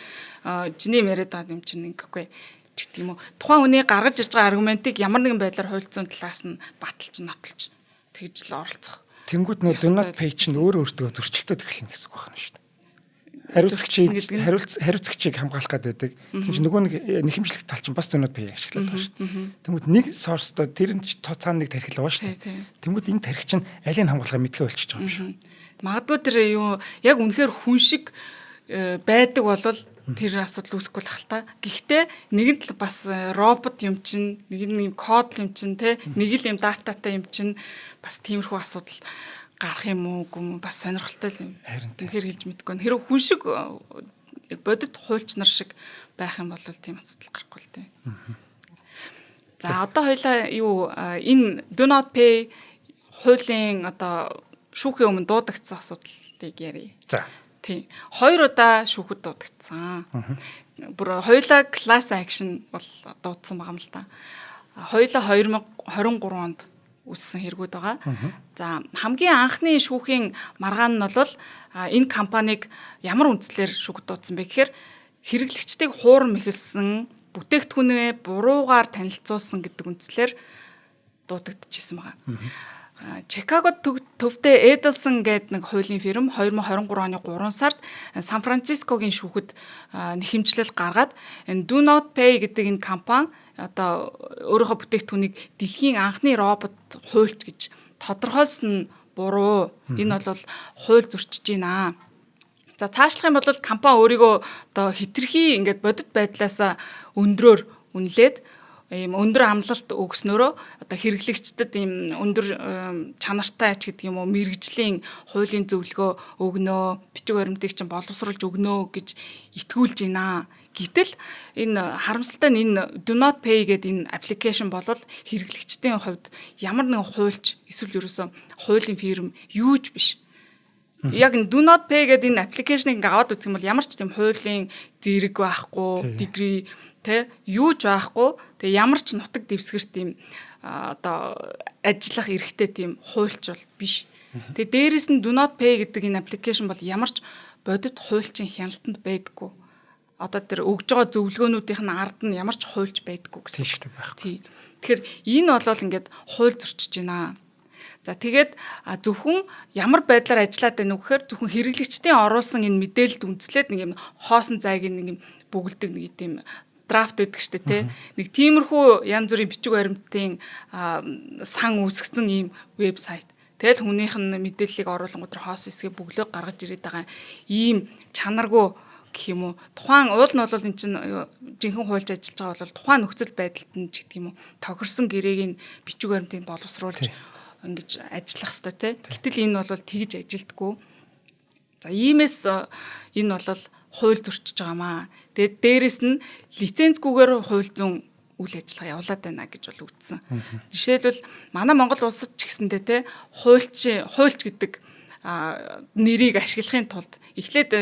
жинэм яриад байгаа юм чинь ингэхгүй гэдэг юм уу. Тухайн хүний гаргаж ирж байгаа аргументыг ямар нэгэн байдлаар хууль зүйн талаас нь баталж нотолж тэгж л оролцох. Тэнгүүд нөө do not pay чинь өөрөө өөртөө зөрчилдөд эхэлнэ гэсэн үг байна шүү дээ. Хариуцагчийг хамгаалах гэдэг. Тэгсэн чинь нөгөө нэг нэхэмжлэх тал чинь бас do not pay ашиглаад байгаа шүү дээ. Тэнгүүд нэг source-то тэр нь цаана нэг тархил байгаа шүү дээ. Тэнгүүд энэ тархи чинь алийг хамгаалахыг мэдхээ болчихж байгаа юм шүү. Магадгүй тэр юу яг үнэхээр хүн шиг байдаг болвол тэр асуудал үүсэхгүй л хальта. Гэхдээ нэг л бас робот юм чинь, нэг юм код юм чинь те, нэг л юм дататай юм чинь бас тиймэрхүү асуудал гарах юм уу гүм бас сонирхолтой юм. Тэгэхээр хэлж мэдгүй. Хэрэв хүн шиг бодит хуульч нар шиг байх юм бол тийм асуудал гарахгүй л дээ. За одоо хоёлаа юу энэ do not pay хуулийн одоо шүүхийн өмнө дуудагдсан асуудлыг ярив. За. Тийм. 2 удаа шүүхэд дуудагдсан. Бүр хоёлаа class action бол дуудсан байгаа юм л та. Хоёлаа 2023 онд үссэн хэрэгүүд байгаа. За хамгийн анхны шүүхийн маргаан нь бол энэ компанийг ямар үндслээр шүүхэд дуудсан бэ гэхээр хэрэглэгчдийг хуурам эхэлсэн, бүтээгдэхүүнээ буруугаар танилцуулсан гэдэг үндслээр дуудагдчихсан байгаа. Чикагод төвтэй Edelson гэдэг нэг хуулийн фирм 2023 оны 3 сард Сан Францискогийн шүүхэд нэхэмжлэл гаргаад энэ Do Not Pay гэдэг энэ компани одоо өөрийнхөө бүтээгдэхүүнийг дэлхийн анхны робот хуульч гэж тодорхойлсон нь буруу. Энэ бол хууль зөрчиж байна. За цаашлах юм бол компани өөрийгөө одоо хитрхи ингээд бодит байдлаас өндрөөр үнэлээд ийм өндөр амлалт өгснөөрөө одоо хэрэглэгчдэд ийм өндөр чанартай ч гэдэг юм уу мэрэгжлийн хуулийн зөвлөгөө өгнөө, бичиг баримтыг чинь боловсруулж өгнөө гэж итгүүлж байна. Гэтэл энэ харамсалтай нь энэ Do Not Pay гэдэг энэ аппликейшн бол хэрэглэгчдийн хувьд ямар нэгэн хуульч эсвэл ерөөсөө хуулийн фирм юу ч биш. Яг энэ Do Not Pay гэдэг энэ аппликейшнийг ингээ аваад үзэх юм бол ямар ч тийм хуулийн зэрэг байхгүй, degree тэ юу ч байхгүй. Тэгээ ямар ч нутаг дэвсгэр тийм одоо ажиллах эрхтэй тийм хуульч бол биш. Тэгээ дээрэс нь Do Not Pay гэдэг энэ аппликейшн бол ямар ч бодит хуульчийн хяналтанд байдаггүй. Одоо тэр өгж байгаа зөвлөгөөнүүдийн ард нь ямар ч хуульч байдаггүй гэсэн үг байна. Тэгэхээр энэ бол ингээд хууль зөрчиж байна. За тэгээд зөвхөн ямар байдлаар ажиллаад байна вэ гэхээр зөвхөн хэрэглэгчдийн оруулсан энэ мэдээлэлд үндэслээд нэг юм хоосон зайг нэг юм бүгэлдэг нэг тийм драфт гэдэг штэ тий. Нэг тиймэрхүү янз бүрийн бичиг баримтын сан үүсгэсэн ийм вебсайт. Тэгэл хүнийх нь мэдээллийг оруулангууд төр хоос хэсгээ бүглөө гаргаж ирээд байгаа ийм чанаргүй гэх юм уу. Тухайн уул нь бол эн чинь жинхэнэ хуульч ажиллаж байгаа бол тухайн нөхцөл байдалд нь ч гэдэг юм уу тохирсон гэрээг нь бичиг баримтыг боловсруулж ингэж ажиллах хэрэгтэй тий. Гэтэл энэ бол тэгж ажилдаггүй. За иймээс энэ бол хууль зөрчиж байгаамаа. Тэгээд дээрэс нь лицензгүйгээр хууль зүйн үйл ажиллагаа явуулаад байна гэж бол үзсэн. Жишээлбэл манай Монгол улсад ч гэсэндээ тий хуульч гэдэг нэрийг ашиглахын тулд эхлээд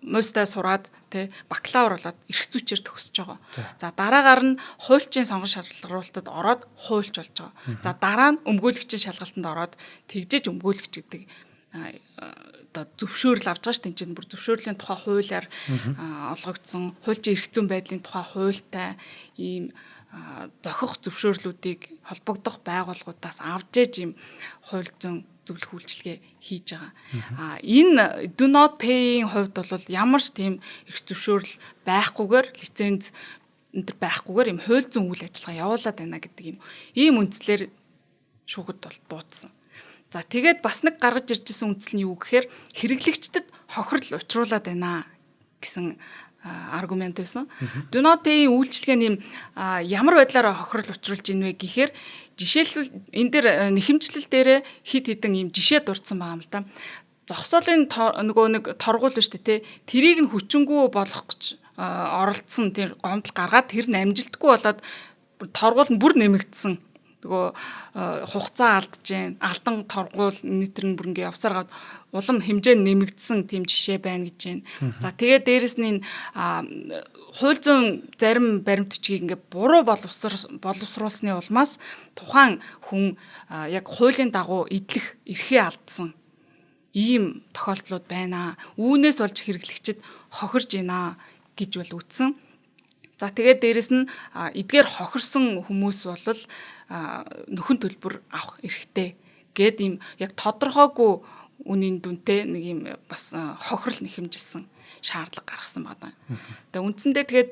муустай сураад тий бакалавр болоод эрх зүйчээр төгсөж байгаа. За дараагаар нь хуульчийн сонгон шалгалтад ороод хуульч болж байгаа. За дараа нь өмгөөлөгчийн шалгалтанд ороод тэгжээж өмгөөлөгч гэдэг одоо зөвшөөрөл авч байгаа шүү дээ. Энд чинь бүр зөвшөөрлийн тухай хуулиар олгогдсон хуульчийн эрх зүйн байдлын тухай хуультай ийм зохих зөвшөөрлүүдийг холбогдох байгууллагуудаас авч ээж ийм хууль зүйн зөвлөх үйлчилгээ хийж байгаа. Энэ Do Not Pay-ийн хувьд бол ямар ч тийм эрх зөвшөөрөл байхгүйгээр лиценз энэ байхгүйгээр ийм хууль зүйн үйл ажиллагаа явуулаад байна гэдэг ийм үндслээр шүүхэд бол дуудсан. За тэгээд бас нэг гаргаж иржсэн үндсэл нь юу гэхээр хэрэглэгчдэд хохирол учруулад байна гэсэн аргумент байсан. Do not pay-ийн үйлчилгээ нэм ямар байдлаар хохирол учруулж ийн вэ гэхээр жишээлбэл энэ дээр нэхэмжлэл дээр хид хідэн ийм жишээ дурдсан байгаа юм л да. Зогсоолын нөгөө нэг торгуул биш үү те. Тэрийг нь хүчингү болгох гэж оролцсон тэр гомдол гаргаад тэр нь амжилтгүй болоод торгуул нь бүр нэмэгдсэн. Нөгөө хугацаа алдж जैन алдан торгуул нийтэр нь бүр ингээ явсаар гад улам хэмжээ нэмэгдсэн тийм жишээ байна гэж байна. За тэгээд дээрэс нь хууль зүйн зарим баримтчгийг ингээ буруу боловсруулсны улмаас тухайн хүн яг хуулийн дагуу идэх эрхээ алдсан ийм тохиолдлууд байна. Үүнээс болж хэрэглэгчид хохирж байна гэж бол үтсэн. За тэгээд дээрэс нь эдгээр хохирсон хүмүүс бол нөхөн төлбөр авах эрхтэй гэд ийм яг тодорхойгүй үнийн дүнтэй нэг ийм бас хохирол нэхэмжилсэн шаардлага гаргасан байна. Тэгээ үндсэндээ тэгээд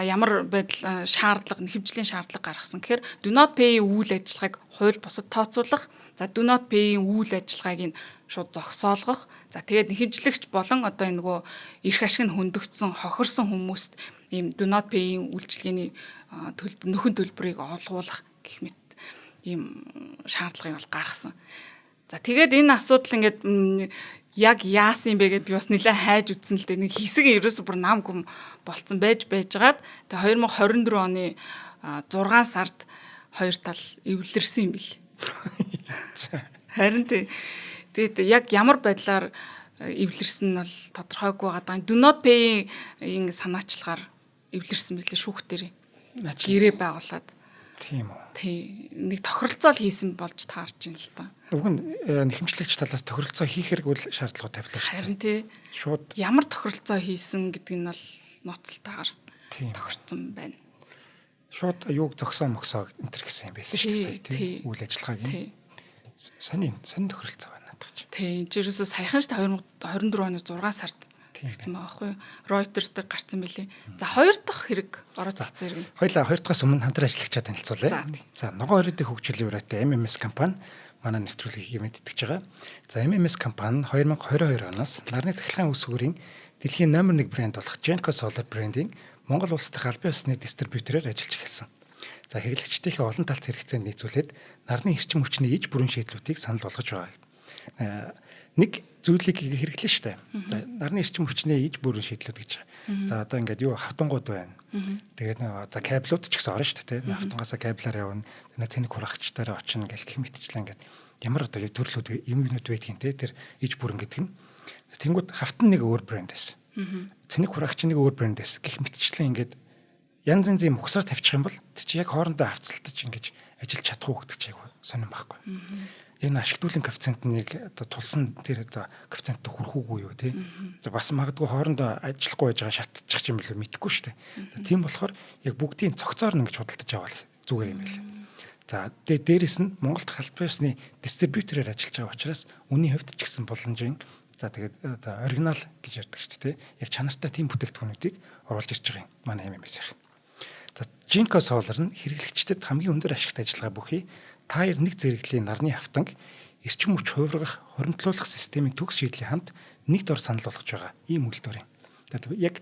ямар байдал шаардлага нэхэмжлийн шаардлага гаргасан гэхээр do not pay үйл ажиллагааг хууль бусад тооцоолох, за do not pay-ийн үйл ажиллагааг нь шууд зогсоолгох, за тэгээд нэхэмжлэгч болон одоо энэ нөгөө эрх ашиг нь хөндөгдсөн хохирсон хүмүүст ийм do not pay-ийн үйлчилгээний нөхөн төлбөрийг олгуулах гэх мэт ийм шаардлагыг бол гаргасан. За тэгээд энэ асуудал ингээд яг яасан юм бэ гэдээ би бас нэлээд хайж үтсэн л дээ. Нэг хэсэг ерөөсө бүр нам гүм болцсон байжгаад тэгээ 2024 оны 6 сард хоёр тал эвлэрсэн юм бил. Харин тэгээд яг ямар байдлаар эвлэрсэн нь бол тодорхойгүй байгаа. Do not pay-ийн санаачлагаар эвлэрсэн билээ шүүхтэр. Гэрээ байгуулад. Тийм үү. Тий. Нэг тохиролцоо л хийсэн болж таарч байна л да. Уг нь нэхэмжлэгч талаас тохиролцоо хийх хэрэг үл шаардлага тавилаа шүү. Харин тий. Шууд ямар тохиролцоо хийсэн гэдэг нь бол ноцтолтойгоор тохирцсон байна. Шууд юуг зогсоо мөксөө энэ төр гэсэн юм байсан шүү дээ. Тий. Үйл ажиллагааг. Сонин тохиролцоо байна надад ч. Тий. Жирөөсөө саяхан шүү 2024 оны 6 сард гэсэн байгаа байхгүй. Reuters дээр гарсан билээ. За хоёр дахь хэрэг ороод цацсан хэрэг. Хоёлаа хоёр дахьаас өмнө хамтран ажиллагчаа танилцуулъя. За ногоон оройдын хөгжлийн үрээтэй MMS компани манай нэвтрүүлгийг мэдтгэж байгаа. За MMS компани 2022 оноос нарны цахилгаан үс хүрийн дэлхийн номер 1 брэнд болох Genco Solar брендийн Монгол улс дахь албан ёсны дистрибьютороор ажиллаж эхэлсэн. За хэрэглэгчдийнхээ олон талт хэрэгцээнд нийцүүлээд нарны эрчим хүчний иж бүрэн шийдлүүдийг санал болгож байгаа. Нэг зүйлийг хэрэглэн штэ. Нарны эрчим хүчний иж бүрэн шийдлүүд гэж. За одоо ингээд юу хавтангууд байна. Тэгээд за кабелууд ч гэсэн орно штэ тий. Хавтангаасаа кабелаар явна. Тэгээд цэник хураагчтаараа очино гэл гэх мэтчлэн ингээд ямар одоо төрлүүд юмнууд байдгийн тий. Тэр иж бүрэн гэдэг нь. Тэнгүүд хавтан нэг өөр брэнд байсан. Цэник хураагч нэг өөр брэнд байсан. Гэх мэтчлэн ингээд янз янзын мөхсөр тавьчих юм бол чи яг хоорондоо хавцалтаж ингэж ажиллаж чадах уу гэдэг чи яг сонирн байхгүй. Энэ ашиглуулын коэффициентнийг одоо тулсан тэр одоо коэффициентд хүрэх үгүй юу тий. Бас магадгүй хоорондоо ажиллахгүй байж байгаа шатчих юм билүү мэдэхгүй шүү дээ. Тийм болохоор яг бүгдийн цогцоор нь ингэж худалдаж авах зүгээр юм байна. За дээрээс нь Монголд албан ёсны дистрибьютороор ажиллаж байгаа учраас үнийн хувьд ч гэсэн боломжийн за тэгээд одоо оригинал гэж ярьдаг шүү дээ. Яг чанартай тийм бүтээгдэхүүнүүдийг оруулж ирж байгаа юм. Манай MMS их. За Genco Solar нь хэрэглэгчдэд хамгийн өндөр ашигт ажиллагаа бүхий Таяр нэг зэрэглэлийн нарны хавтанг эрчим хүч хувиргах, хоримтлуулах системийн төгс шийдлийн хамт нэг дор санал болгож байгаа ийм үйлдвэр юм. Тэгээд яг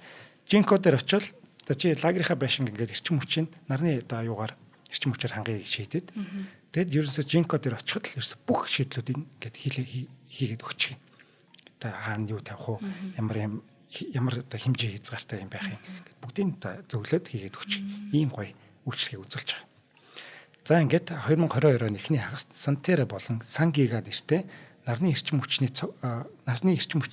Genco дээр очивол чи лагерийнхаа байшин ингээд эрчим хүчийн нарны одоо юугаар эрчим хүчээр хангахыг шийдээд тэгээд ерөнхийдөө Genco дээр очиход л ерөөсө бүх шийдлүүдийг ингээд хийгээд өгчих юм. Одоо хаана юу тавих уу, ямар одоо хэмжээ хязгаартай юм байх юм. Бүгдийг зөвлөд хийгээд өгчих. Ийм гоё үйлчлэгийг үзүүлж байгаа. За ингээд 2022 оны эхний хагаст Santera болон Sangiga нэртэй нарны эрчим хүчний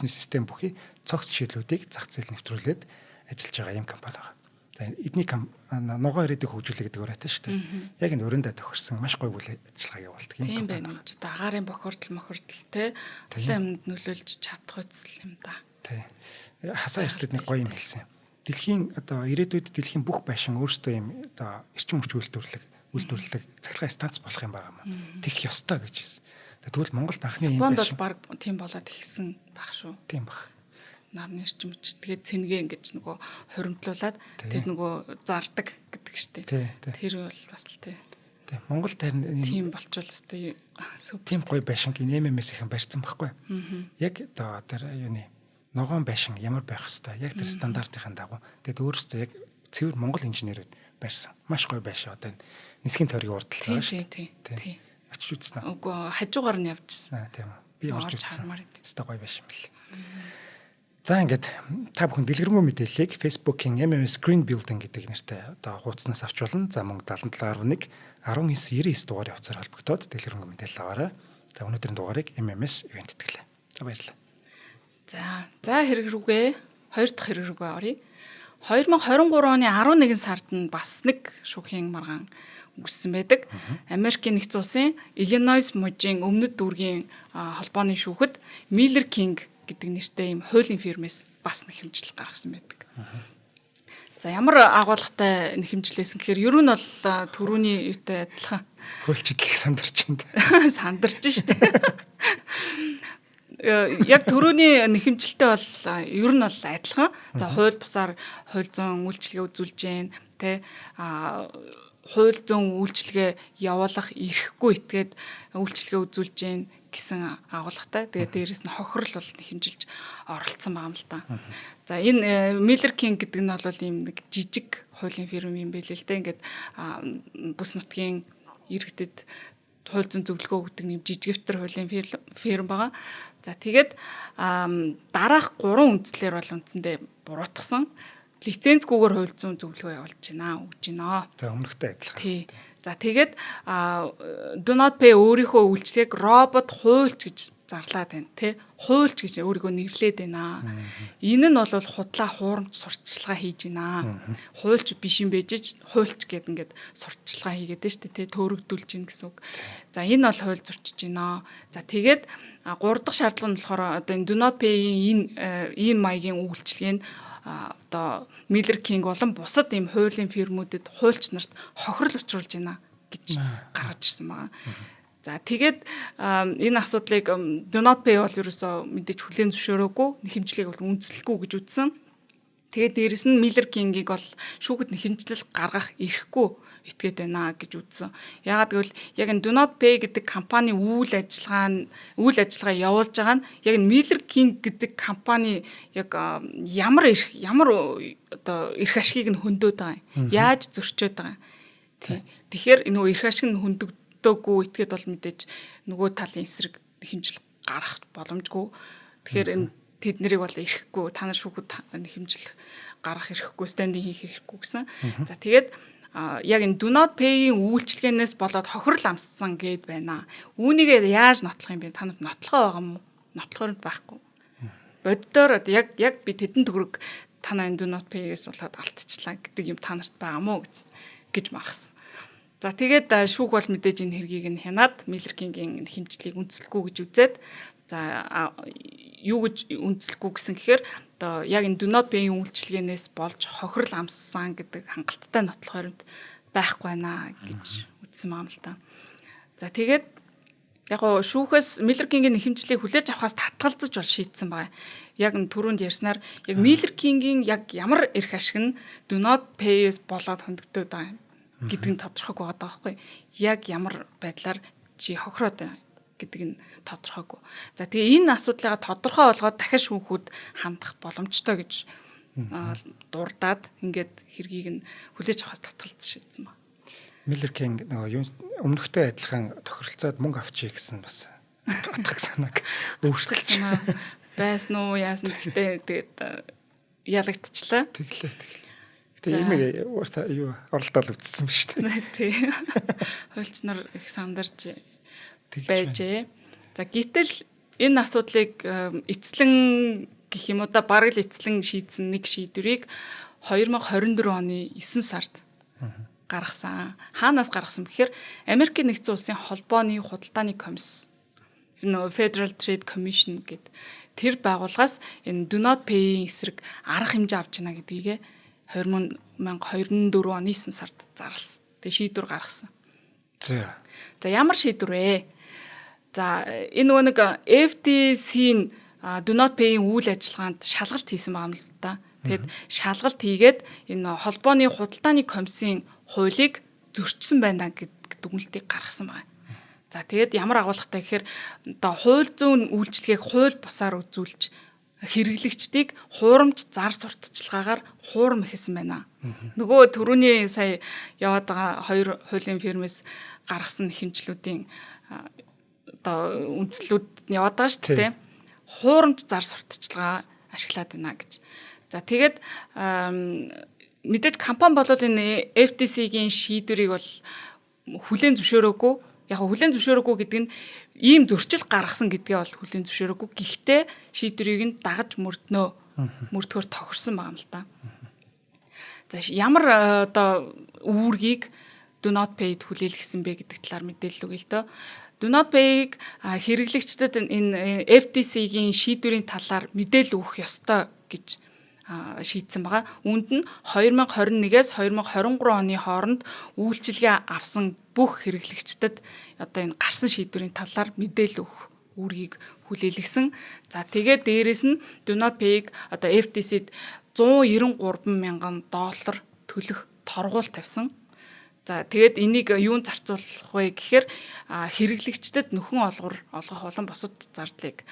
систем бүхий цогц шийдлүүдийг зах зээл нэвтрүүлээд ажиллаж байгаа юм компани байна. За эдний ногоон ирээдүйг хөгжүүлэх гэдэг ураатай шүү дээ. Яг энэ өрөөндөө тохирсон маш гоё үйл ажиллагаа явуулдаг юм. Тийм байна. Агаарын бохирдол те талын юмд нөлөөлж чадах үсэл юм да. Тий. Хасаа эртлээд нэг гоё юм хэлсэн. Дэлхийн одоо ирээдүйд дэлхийн бүх байшин өөрсдөө юм одоо эрчим хүч үйлдвэрлэх цахилгаан станц болох юм байгаа юм. Тэгэх ёстой гэж хэлсэн. Тэгвэл Монголд анхны юм байна. Бонд бол баг тийм болоод ихсэн баг шүү. Тийм баг. Нарны эрчим хүч тэгээд цэнгээ ингэж нөгөө хоримтлуулад тэгээд нөгөө зардаг гэдэг штеп. Тэр бол бас л тий. Монголд харин тийм болчвол өстэй тийм гоё байшингийн MMS-ийн барьсан байхгүй. Яг одоо тэр юуны ногоон байшин ямар байх хэвээр яг тэр стандартын дагуу. Тэгэд өөрөөсөө яг цэвэр Монгол инженерүүд барьсан. Маш гоё байшин одоо энэ нисхийн тойргийн урд тал байгаа шүү дээ. Тийм. Очиж үзсэн аа. Үгүй хажуугаар нь явжсэн. Тийм үү. Би орж үзсэн. Өстой гоё байшин бэл. За ингээд та бүхэн дэлгэрэнгүй мэдээллийг Facebook-ийн MMS Green Building гэдэг нэртэй одоо хуудаснаас авч болно. За мөн 77.1 1999 дугаарын хувьцаар холбогдоод дэлгэрэнгүй мэдээлэл аваарай. За өнөөдрийн дугаарыг MMS ивент итгэлээ. За баярлалаа. За хэрэг рүүгээ хоёр дахь хэрэг рүүгээ оръё. 2023 оны 11 сард нь бас нэг шүүхийн маргаан үүссэн байдаг. Америкийн нэгдсэн улсын Illinois мужийн өмнөд дүүргийн холбооны шүүхэд Miller King гэдэг нэртэй ийм хуулийн фирмээс бас нэг хэмжил гаргасан байдаг. За ямар агуулгатай нэг хэмжлээсэн гэхээр ер нь бол төрөүний юутай адилхан хөлчлөлийг сандарч байна. Сандарч штэ. Яг төрөүний нэхэмжилтэй бол ер нь бол адилхан. За хууль бусаар хууль зүйн үйлчилгээ үзүүлж гэн тэ хууль зүйн үйлчилгээ явуулах эрхгүй итгээд үйлчилгээ үзүүлж гэн гэсэн агуулгатай. Тэгээд дээрэс нь хохирол бол нэхэмжилж оролцсон байгаа юм л та. За энэ Miller King гэдэг нь бол ийм нэг жижиг хуулийн фирм юм байл л дээ. Ингээд бүс нутгийн иргэдэд хууль зүйн зөвлөгөө өгдөг нэм жижигвтер хуулийн фирм байгаа. За тэгээд дараах 3 үндслэр бол үндсэндээ буруутгасан. Лицензгүйгээр хууль зүйн зөвлөгөө явуулж байна, өгж байна. За өмнөхтэй адилхан. Тий. За тэгээд Do Not Pay өөрийнхөө үйлчлэгийг робот хуульч гэж зарлаад байна, тий. Хуульч гэж өөрийгөө нэрлээд байна. Энэ нь бол худлаа хуурамч сурталчилгаа хийж байна. Хуульч биш юм бэж хуульч гэд ингээд сурталчилгаа хийгээд байна шүү дээ, тий. Төөрөгдүүлж гин гэсэн үг. За энэ бол хууль зөрчиж байна. За тэгээд 3 дахь шаардлага нь болохоор одоо энэ Do Not Pay-ийн ийм маягийн үйлчлэгийг одоо Miller King болон бусад ийм хуулийн фирмүүдэд хуульч нарт хохирол учруулж байна гэж гаргаж ирсэн байгаа. За тэгээд энэ асуудлыг Do Not Pay бол ерөөсөө мэдээж хүлээн зөвшөөрөөгүй, нэхэмжлийг бол үндэслэхгүй гэж үзсэн. Тэгээд дээрэс нь Miller King-ийг бол шүүхэд нэхэмжлэл гаргах эрхгүй итгээд байна гэж үзсэн. Яагаад гэвэл яг энэ Do Not Pay гэдэг компани үйл ажиллагаа явуулж байгаа нь яг энэ Miller King гэдэг компани яг ямар одоо эрх ашгийг нь хөндөд байгаа юм. Яаж зөрчөөд байгаа юм. Тэгэхээр нөгөө эрх ашиг нь хөндөгдөөгүй итгээд бол мэдээж нөгөө талын эсрэг хэмжил гарах боломжгүй. Тэгэхээр энэ тэд нарыг бол эрхгүй та нар шүүхэд хэмжил гарах эрхгүй стандинг хийх эрхгүй гэсэн. За тэгээд яг энэ Do Not Pay-ийн үйлчлэгээнээс болоод хохирол амссан гэд байна. Үүнийгээ яаж нотлох юм бэ? Та нарт нотлохоо байгаа юм уу? Нотлохоор байхгүй. Боддоор яг би тэдэн төгрөг танаа энэ Do Not Pay-ээс болоод алдчихлаа гэдэг юм та нарт байгаа мó гэж маргасан. За тэгээд шүүх бол мэдээж энэ хэргийг нь хянаад Miller King-ийн хэмжлийг үндэслэхгүй гэж үзээд за юу гэж үндэслэхгүй гэсэн гэхээр одоо яг энэ Do Not Pay-ийн үйлчлэгээнээс болж хохирол амссан гэдэг хангалттай нотлох баримт байхгүй байна гэж үзсэн юм л та. За тэгээд яг гоо шүүхээс Miller King-ийн хэмжлийг хүлээж авахаас татгалзаж бол шийдсэн байгаа. Яг н түрүүнд ярьснаар яг Miller King-ийн яг ямар эрх ашиг нь Do Not Pay-ээс болоод хөндөгдөд байгаа гэдэг нь тодорхойгүй байгаа байхгүй. Яг ямар байдлаар чи хохироод байна гэдэг нь тодорхойгүй. За тэгээ энэ асуудлыг тодорхой болгоод дахин шүүхүүд хандах боломжтой гэж дурдаад ингээд хэргийг нь хүлээж авахаас татгалзаж шийдсэн ба. Miller King нөгөө өмнөхтэй адилхан тохиролцоод мөнгө авчий гэсэн бас утгах санааг өөрчлөлт санаа байсан уу яасан гэхдээ тэгээд ялагдчихлаа. Тэглээ. Тэгээ имийг юу оролдоод үзсэн ба шүү дээ. Тий. Хуульч нар их сандарч байжээ. За гэтэл энэ асуудлыг эцлэн гэх юм уу да бараг л эцлэн шийдсэн нэг шийдвэрийг 2024 оны 9 сард гаргасан. Хаанаас гаргасан бэхээр Америкийн нэгдсэн улсын холбооны худалдааны комисс Federal Trade Commission гэдэг тэр байгууллагаас энэ Do Not Pay-ийн эсрэг арга хэмжээ авч байна гэдгийг 2024 оны 9 сард зарласан. Тэгээ шийдвэр гаргасан. За ямар шийдвэр вэ? За энэ нөгөө нэг FTC-ийн Do Not Pay-ийн үйл ажиллагаанд шалгалт хийсэн байгаа юм л та. Тэгэд шалгалт хийгээд энэ холбооны худалдааны комиссийн хуулийг зөрчсөн байна гэдэг дүгнэлтийг гаргасан байна. За тэгээд ямар агуулгатай гэхээр одоо хууль зүйн үйлчлэгийг хууль бусаар үзүүлж хэрэглэгчдийг хуурамч зар сурталчилгаагаар хуурам ихсэн байна. Нөгөө түрүүний сая яваад байгаа хоёр хуулийн фирмээс гаргасан хэмжлүүдийн одоо үндслүүд нь яваад байгаа шүү дээ. Хуурамч зар сурталчилгаа ашиглаад байна гэж. За тэгээд мэдээж компани бол энэ FTC-гийн шийдвэрийг бол хүлээн зөвшөөрөөгүй. Яг хүлээн зөвшөөрөөгүй гэдэг нь ийм зөрчил гаргасан гэдгээ бол хүлээн зөвшөөрөөгүй. Гэхдээ шийдвэрийг нь дагаж мөрдөхөөр тохирсон байгаа юм л та. За ямар одоо үүргийг do not pay-д хүлээлгэсэн бэ гэдэг талаар мэдээлэл өгье л дөө. Do not pay-г хэрэглэгчдэд энэ FTC-гийн шийдвэрийн талаар мэдээлэл өгөх ёстой гэж шийдсэн байгаа. Үүнд нь 2021-ээс 2023 оны хооронд үйлчилгээ авсан бүх хэрэглэгчдэд одоо энэ гарсан шийдвэрийн талаар мэдээлэл өгөх үүргийг хүлээлгэсэн. За тэгээд дээрэс нь Do not pay-г одоо FTC-д $193 мянган төлөх торгуул тавьсан. За тэгээд энийг юунд зарцуулах вэ гэхээр хэрэглэгчдэд нөхөн олгох болон бусад зардлыг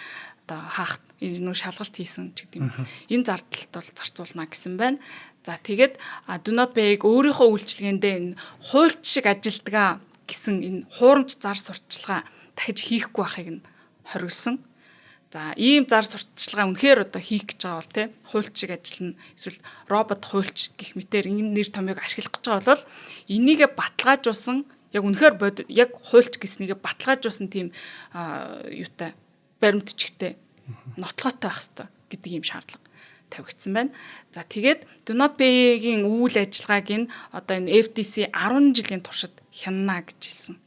одоо хаах энэ шалгалт хийсэн ч гэдэг юм. Энэ зардалд бол зарцуулна гэсэн байна. За тэгээд Do not pay-г өөрийнхөө үйлчилгээндээ энэ хуульч шиг ажилдгаа гэсэн энэ хуурамч зар сурталчилгаа дахиж хийхгүй байхыг нь хориглосон. За ийм зар сурталчилгаа үнэхээр одоо хийх гэж байгаа бол те хуульч шиг ажиллана эсвэл робот хуульч гэх мэтээр энэ нэр томьёог ашиглах гэж байгаа бол энийгээ баталгаажуулсан яг үнэхээр яг хуульч гэснийгээ баталгаажуулсан тийм юутай баримтчигтэй нотлохотой байх хэрэгтэй гэдэг ийм шаардлага тавигдсан байна. За тэгээд Do not pay-гийн үйл ажиллагааг нь одоо энэ FTC 10 жилийн туршид хянана гэж хэлсэн.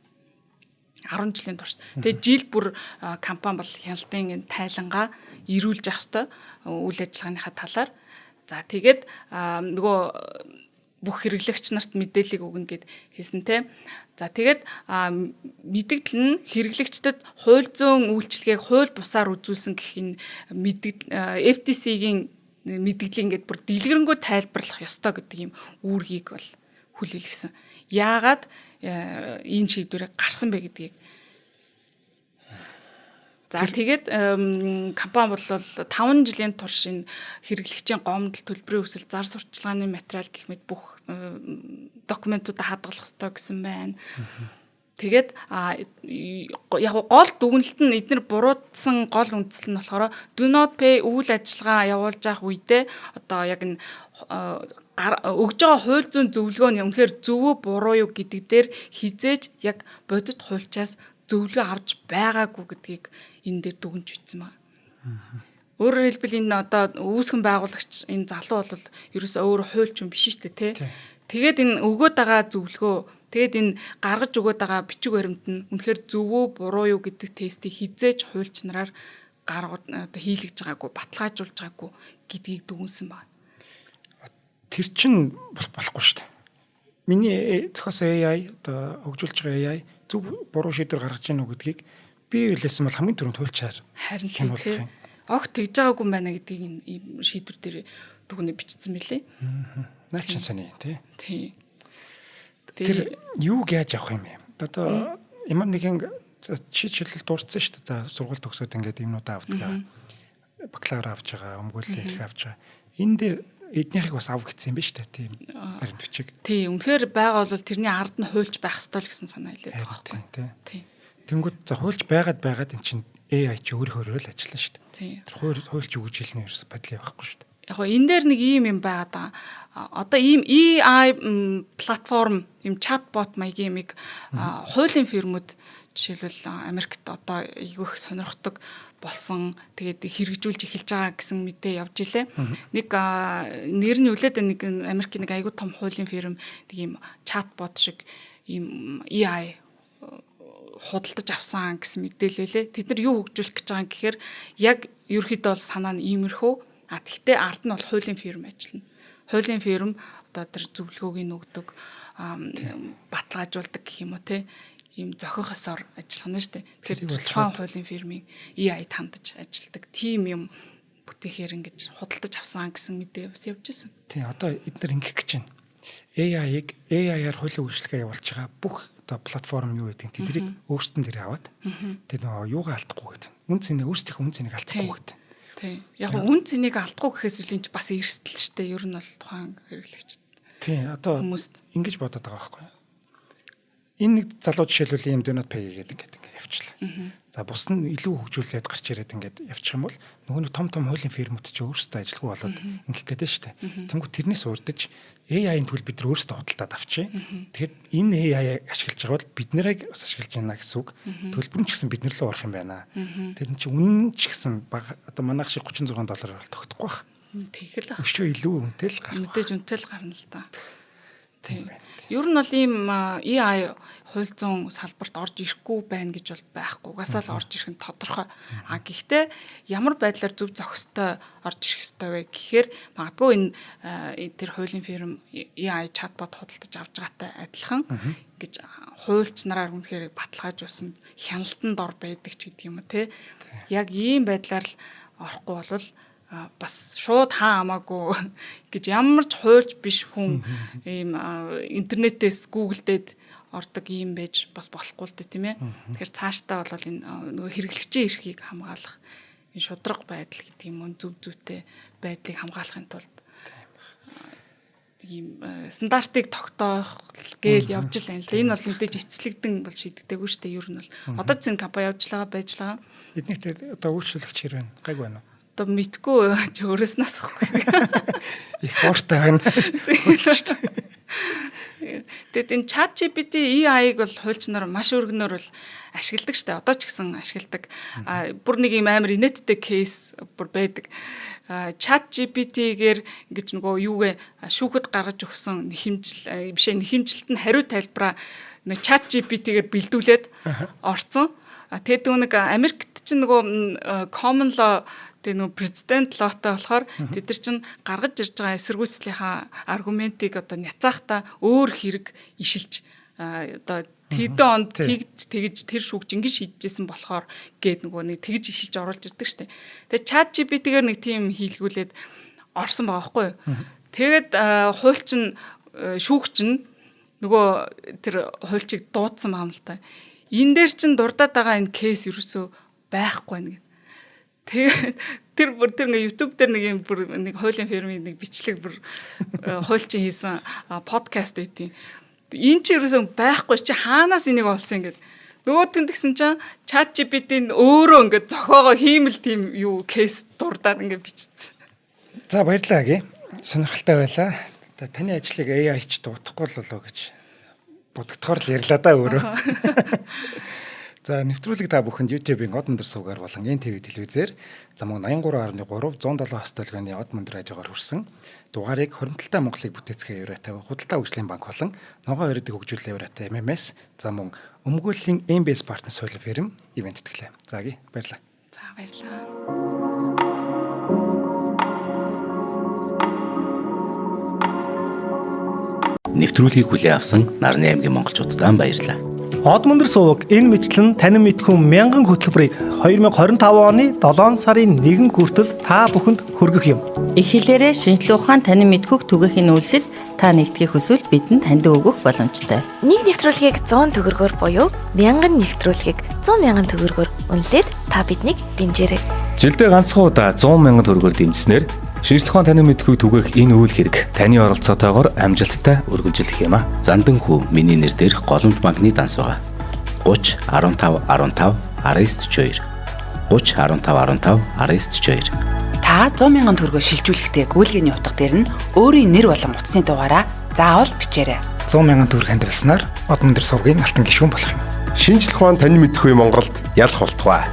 10 жилийн турш. Тэгээд жил бүр компани бол хяналтын энэ тайлангаа ирүүлж авах ёстой үйл ажиллагааныхаа талаар. За тэгээд нөгөө бүх хэрэглэгч нарт мэдээллийг өгнө гэд хэлсэн те. За тэгээд мэдээлэл нь хэрэглэгчдэд хууль зүйн үйлчилгээг хууль бусаар үзүүлсэн гэх энэ FTC-гийн мэдээлэл ингээд бүр дэлгэрэнгүй тайлбарлах ёстой гэдэг юм үүргийг бол хүлээлгэсэн. Яагаад энэ шийдвэрийг гарсан бэ гэдгийг. За тэгээд компани бол 5 жилийн турш энэ хэрэглэгчийн гомдол төлбөрийн өсөлт зар сурталчилгааны материал гэх мэт бүх документуудаа хадгалах ёстой гэсэн байна. Тэгээд яг гол дүгнэлт нь эдгээр буруутсан гол үндсэл нь болохоор Do not pay үйл ажиллагаа явуулж явах үедээ одоо яг энэ өгж байгаа хууль зүйн зөвлөгөө нь үнэхээр зөв үү буруу юу гэдэг дээр хизээж яг бодит хуульчаас зөвлөгөө авч байгаагүй гэдгийг энэ дээр дүгнж бичсэн байна. Өөрөөр хэлбэл энэ одоо үүсгэн байгуулагч энэ залуу бол ерөөсөө өөр хуульч юм биш шүү дээ тий. Тэгээд энэ өгөөд байгаа зөвлөгөө тэгээд энэ гаргаж өгөөд байгаа бичиг баримт нь үнэхээр зөв үү буруу юу гэдэг тестийг хизээж хуульч нараар гаргаж одоо хийлгэж байгаагүй баталгаажуулж байгаагүй гэдгийг дүгнсэн байна. Тэр чинь болохгүй шүү дээ. Миний зохиосон AI одоо хөгжүүлж байгаа AI зөв буруу шийдвэр гаргаж ийн үү гэдгийг би хэлсэн бол хамгийн түрүүнд хуульчаар хянуулах юм. Огт тэгж байгаагүй байна гэдгийг энэ шийдвэр дээр дүгнээ бичсэн мөлий. Наач сони тий. Тэр юуг яаж авах юм бэ? Одоо ямар нэгэн жишээлбэл дурдсан шүү дээ. За сургууль төгсөөд ингээд юмнуудаа авдаг. Бакалавр авч байгаа, өмгөөлөл ирэх авч байгаа. Энэ дээр эднийхийг бас авах гэсэн юм байна шүү дээ. Тийм баримт бичиг. Тий, үнэхээр байгаа бол тэрний ард нь хуульч байх ёстой л гэсэн санаа илээд байгаа байхгүй. Тий. Тэнгүүд за хуульч байгаад эн чинь AI ч өөрөөр л ажиллана шүү дээ. Тэр хуульч өгж хэлнэ ерөөс бодлоо байхгүй шүү дээ. Яг гоо энэ дээр нэг юм байгаад байгаа. Одоо ийм AI платформ, ийм чатбот маягийн юмыг хуулийн фирмүүд жишээлбэл Америкт одоо айгүйх сонирхдаг болсон. Тэгээд хэрэгжүүлж эхэлж байгаа гэсэн мэдээ явж илээ. Нэг нэр нь үлээд нэг Америкийн нэг айгүй том хуулийн фирм нэг ийм чатбот шиг ийм AI худалдаж авсан гэсэн мэдээлэлээ. Тэд нар юу хөгжүүлэх гэж байгаа гэхээр яг ерөөхдөө бол санаа нь иймэрхүү. Тэгтээ ард нь бол хуулийн фирм ажиллана. Хуулийн фирм одоо тэр зөвлөгөөг өгдөг, баталгаажуулдаг гэх юм уу те. Ийм зохих ёсоор ажиллана шүү дээ. Тэр тухайн хуулийн фирмийн AI хандаж ажилладаг. Тим юм бүтээхээр ингэж худалдаж авсан гэсэн мэдээ бас явж байсан. Тий, одоо эдгээр ингэх гэж байна. AI-ыг AI-аар хуулийн үйлчлэгээ явуулж байгаа бүх одоо платформ юу гэдэг тэднийг өөрсдөн дээр аваад тэр нөгөө юугаа алдахгүй гэдэг. Үн цэнийг өөрсдийнхөө үн цэнийг алдахгүй гэдэг. тий. Яг үн цэнийг алдахгүй гэхээс үл энэ бас эрсдэл ч дээ. Ер нь бол тухайн хэрэглэгчд. Тий. Одоо ингэж бодоод байгаа байхгүй. Энэ нэг залуу жишээлбэл ийм do not pay гэдэг ингээд явчлаа. За бус нь илүү хөгжүүлээд гарч ирээд ингээд явчих юм бол нөгөө том хуулийн фирмүүд ч өөрсдөө ажилгүй болоод ингээд гэдэг шүү дээ. Тэнгүү тэрнээс урдаж AI-ийн төлөв бид нар өөрсдөө худалдаад авчи. Тэгэхээр энэ AI ашиглаж байгаа бол бид нарыг бас ашиглаж байна гэсэн үг. Төлбөр нь ч гэсэн бид нар рүү орох юм байна. Тэр нь чи үнэн ч гэсэн бага одоо манайх шиг $36 бол тогтохгүй байх. Тэгэл ах. Өшөө илүү үнэтэй л гарна. Мэдээж үнэтэй л гарна л да. Тийм. Ер нь бол ийм AI хууль зүйн салбарт орж ирэхгүй байна гэж бол байхгүй. Угаасаа л орж ирэх нь тодорхой. Гэхдээ ямар байдлаар зөв зохистой орж ирэх ёстой вэ гэхээр магадгүй энэ тэр хуулийн фирм AI чатбот худалдаж авч байгаатай адилхан гэж хуульч нараар үнэхээр баталгаажуулсан хяналтанд ор байдаг ч гэдэг юм уу те. Яг ийм байдлаар л орохгүй болвол бас шууд хамаагүй гэж ямар ч хуульч биш хүн ийм интернетээс гуглдээд ордог юм байж бас болохгүй л дээ тийм ээ. Тэгэхээр цаашдаа бол энэ нөгөө хэрэглэгчийн эрхийг хамгаалах энэ шудраг байдал гэдэг юм уу зөв зүйтэй байдлыг хамгаалахын тулд ийм стандартыг тогтоох гээл явж л байна л. Энэ бол мэдээж эцэлэгдэн бол шийдэгдээгүй шүү дээ. Ер нь бол одоо зэн компани явж байгаа байж байгаа. Эднийхтэй одоо үйлчлүүлэгч хэр байна? Гайг байна уу? Одоо мэдгүй ч өөрөөс нь асахгүй. Их ууртай байна. Тэгэд энэ ChatGPT AI-г бол хуульч нар маш өргөнөөр бол ашигладаг штэ. Одоо ч гэсэн ашигладаг. Бүр нэг юм амар инээдтэй кейс бүр байдаг. ChatGPT-гээр ингэж нөгөө юугээ шүүхэд гаргаж өгсөн нэхэмжилт нь хариу тайлбараа ChatGPT-гээр бэлдүүлээд орцсон. Тэгээд нэг Америкт чинь нөгөө common law тэгээ нөгөө президент лотой болохоор тэд нар чинь гаргаж ирж байгаа эсэргүүцлийнхаа аргументыг одоо няцаахта өөр хэрэг ишилж одоо тэдэн онд тэгж тэр шүүгч ингэж шийдэжсэн болохоор гээд нөгөө нэг тэгж ишилж оруулж ирдэг штеп. Тэгээ ChatGPT-гээр нэг тийм хийлгүүлээд орсон байгаа байхгүй юу. Тэгээд хуульч нь шүүгч нь нөгөө тэр хуульчийг дуудсан байгаа юм л та. Энэ дээр чинь дурдаад байгаа энэ кейс ерөөсөө байхгүй нэг. Тэр ингээ YouTube дээр нэг хуулийн фирмын нэг бичлэг хуульчин хийсэн подкаст байдیں۔ Энэ ч ерөөсөө байхгүй чи хаанаас энийг олсон ингээд нөгөөдгөн тэгсэн чинь ChatGPT-ийн өөрөө ингээд зохиогоо хиймэл тийм юу кейс дурдаад ингээд бичсэн. За баярлалаа гээ. Сонирхолтой байлаа. Таны ажлыг AI ч дуудахгүй болоо гэж бодогдохоор л ярьлаа да өөрөө. За нэвтрүүлэг та бүхэнд YouTube-ийн од мөндөр суугаар болон NTV телевизээр замун 83.3 107 хостолгооны од мөндөр хажуугаар хүрсэн дугаарыг хоримтлалтай Монголыг бүтээцгээ Евротай худалдаа хөгжлийн банк болон ногоон ирээдүйг хөгжүүлэх Евротай MMS за мөн өмгөөллийн MBS партнер соёлын фирм ивент тэтгэлээ. Зааги баярлалаа. За баярлалаа. Нэвтрүүлгийг хүлээн авсан Нарны аймгийн монголчуудаа баярлалаа. Од мөндөр суваг энэ мэтлэн танин мэдхүн 1000 хөтөлбөрийг 2025 оны 7 сарын 1 хүртэл та бүхэнд хүргэх юм. Их хэлээрээ шинжлэх ухаан танин мэдхүг түгээхийн үйлсэд та нэгтгэх хүсвэл бидэнд таньд өгөх боломжтой. Нэг нэвтрүүлгийг 100 төгрөгөөр буюу 1000 нэвтрүүлгийг 100,000 төгрөгөөр үнэлээд та биднийг дэмжээрэй. Жилдээ ганцхан удаа 100,000 төгрөгөөр дэмжснээр шинжлэх ухаан танин мэдхүг түгээх энэ үйл хэрэг таны оролцоотойгоор амжилттай үргэлжлэх юм а. Зандан хүү миний нэр дээрх голомт банкны данс байгаа. 30 15 15 1942 30 15 15 1942 Та 100,000 төгрөгөөр шилжүүлэхдээ гүйлгээний утга дээр нь өөрийн нэр болон утасны дугаараа заавал бичээрэй. 100,000 төгрөг хандвалснаар од мөндөр сувгийн алтан гишүүн болох юм. Шинжлэх ухаан танин мэдхүй Монголд ялах болтугай.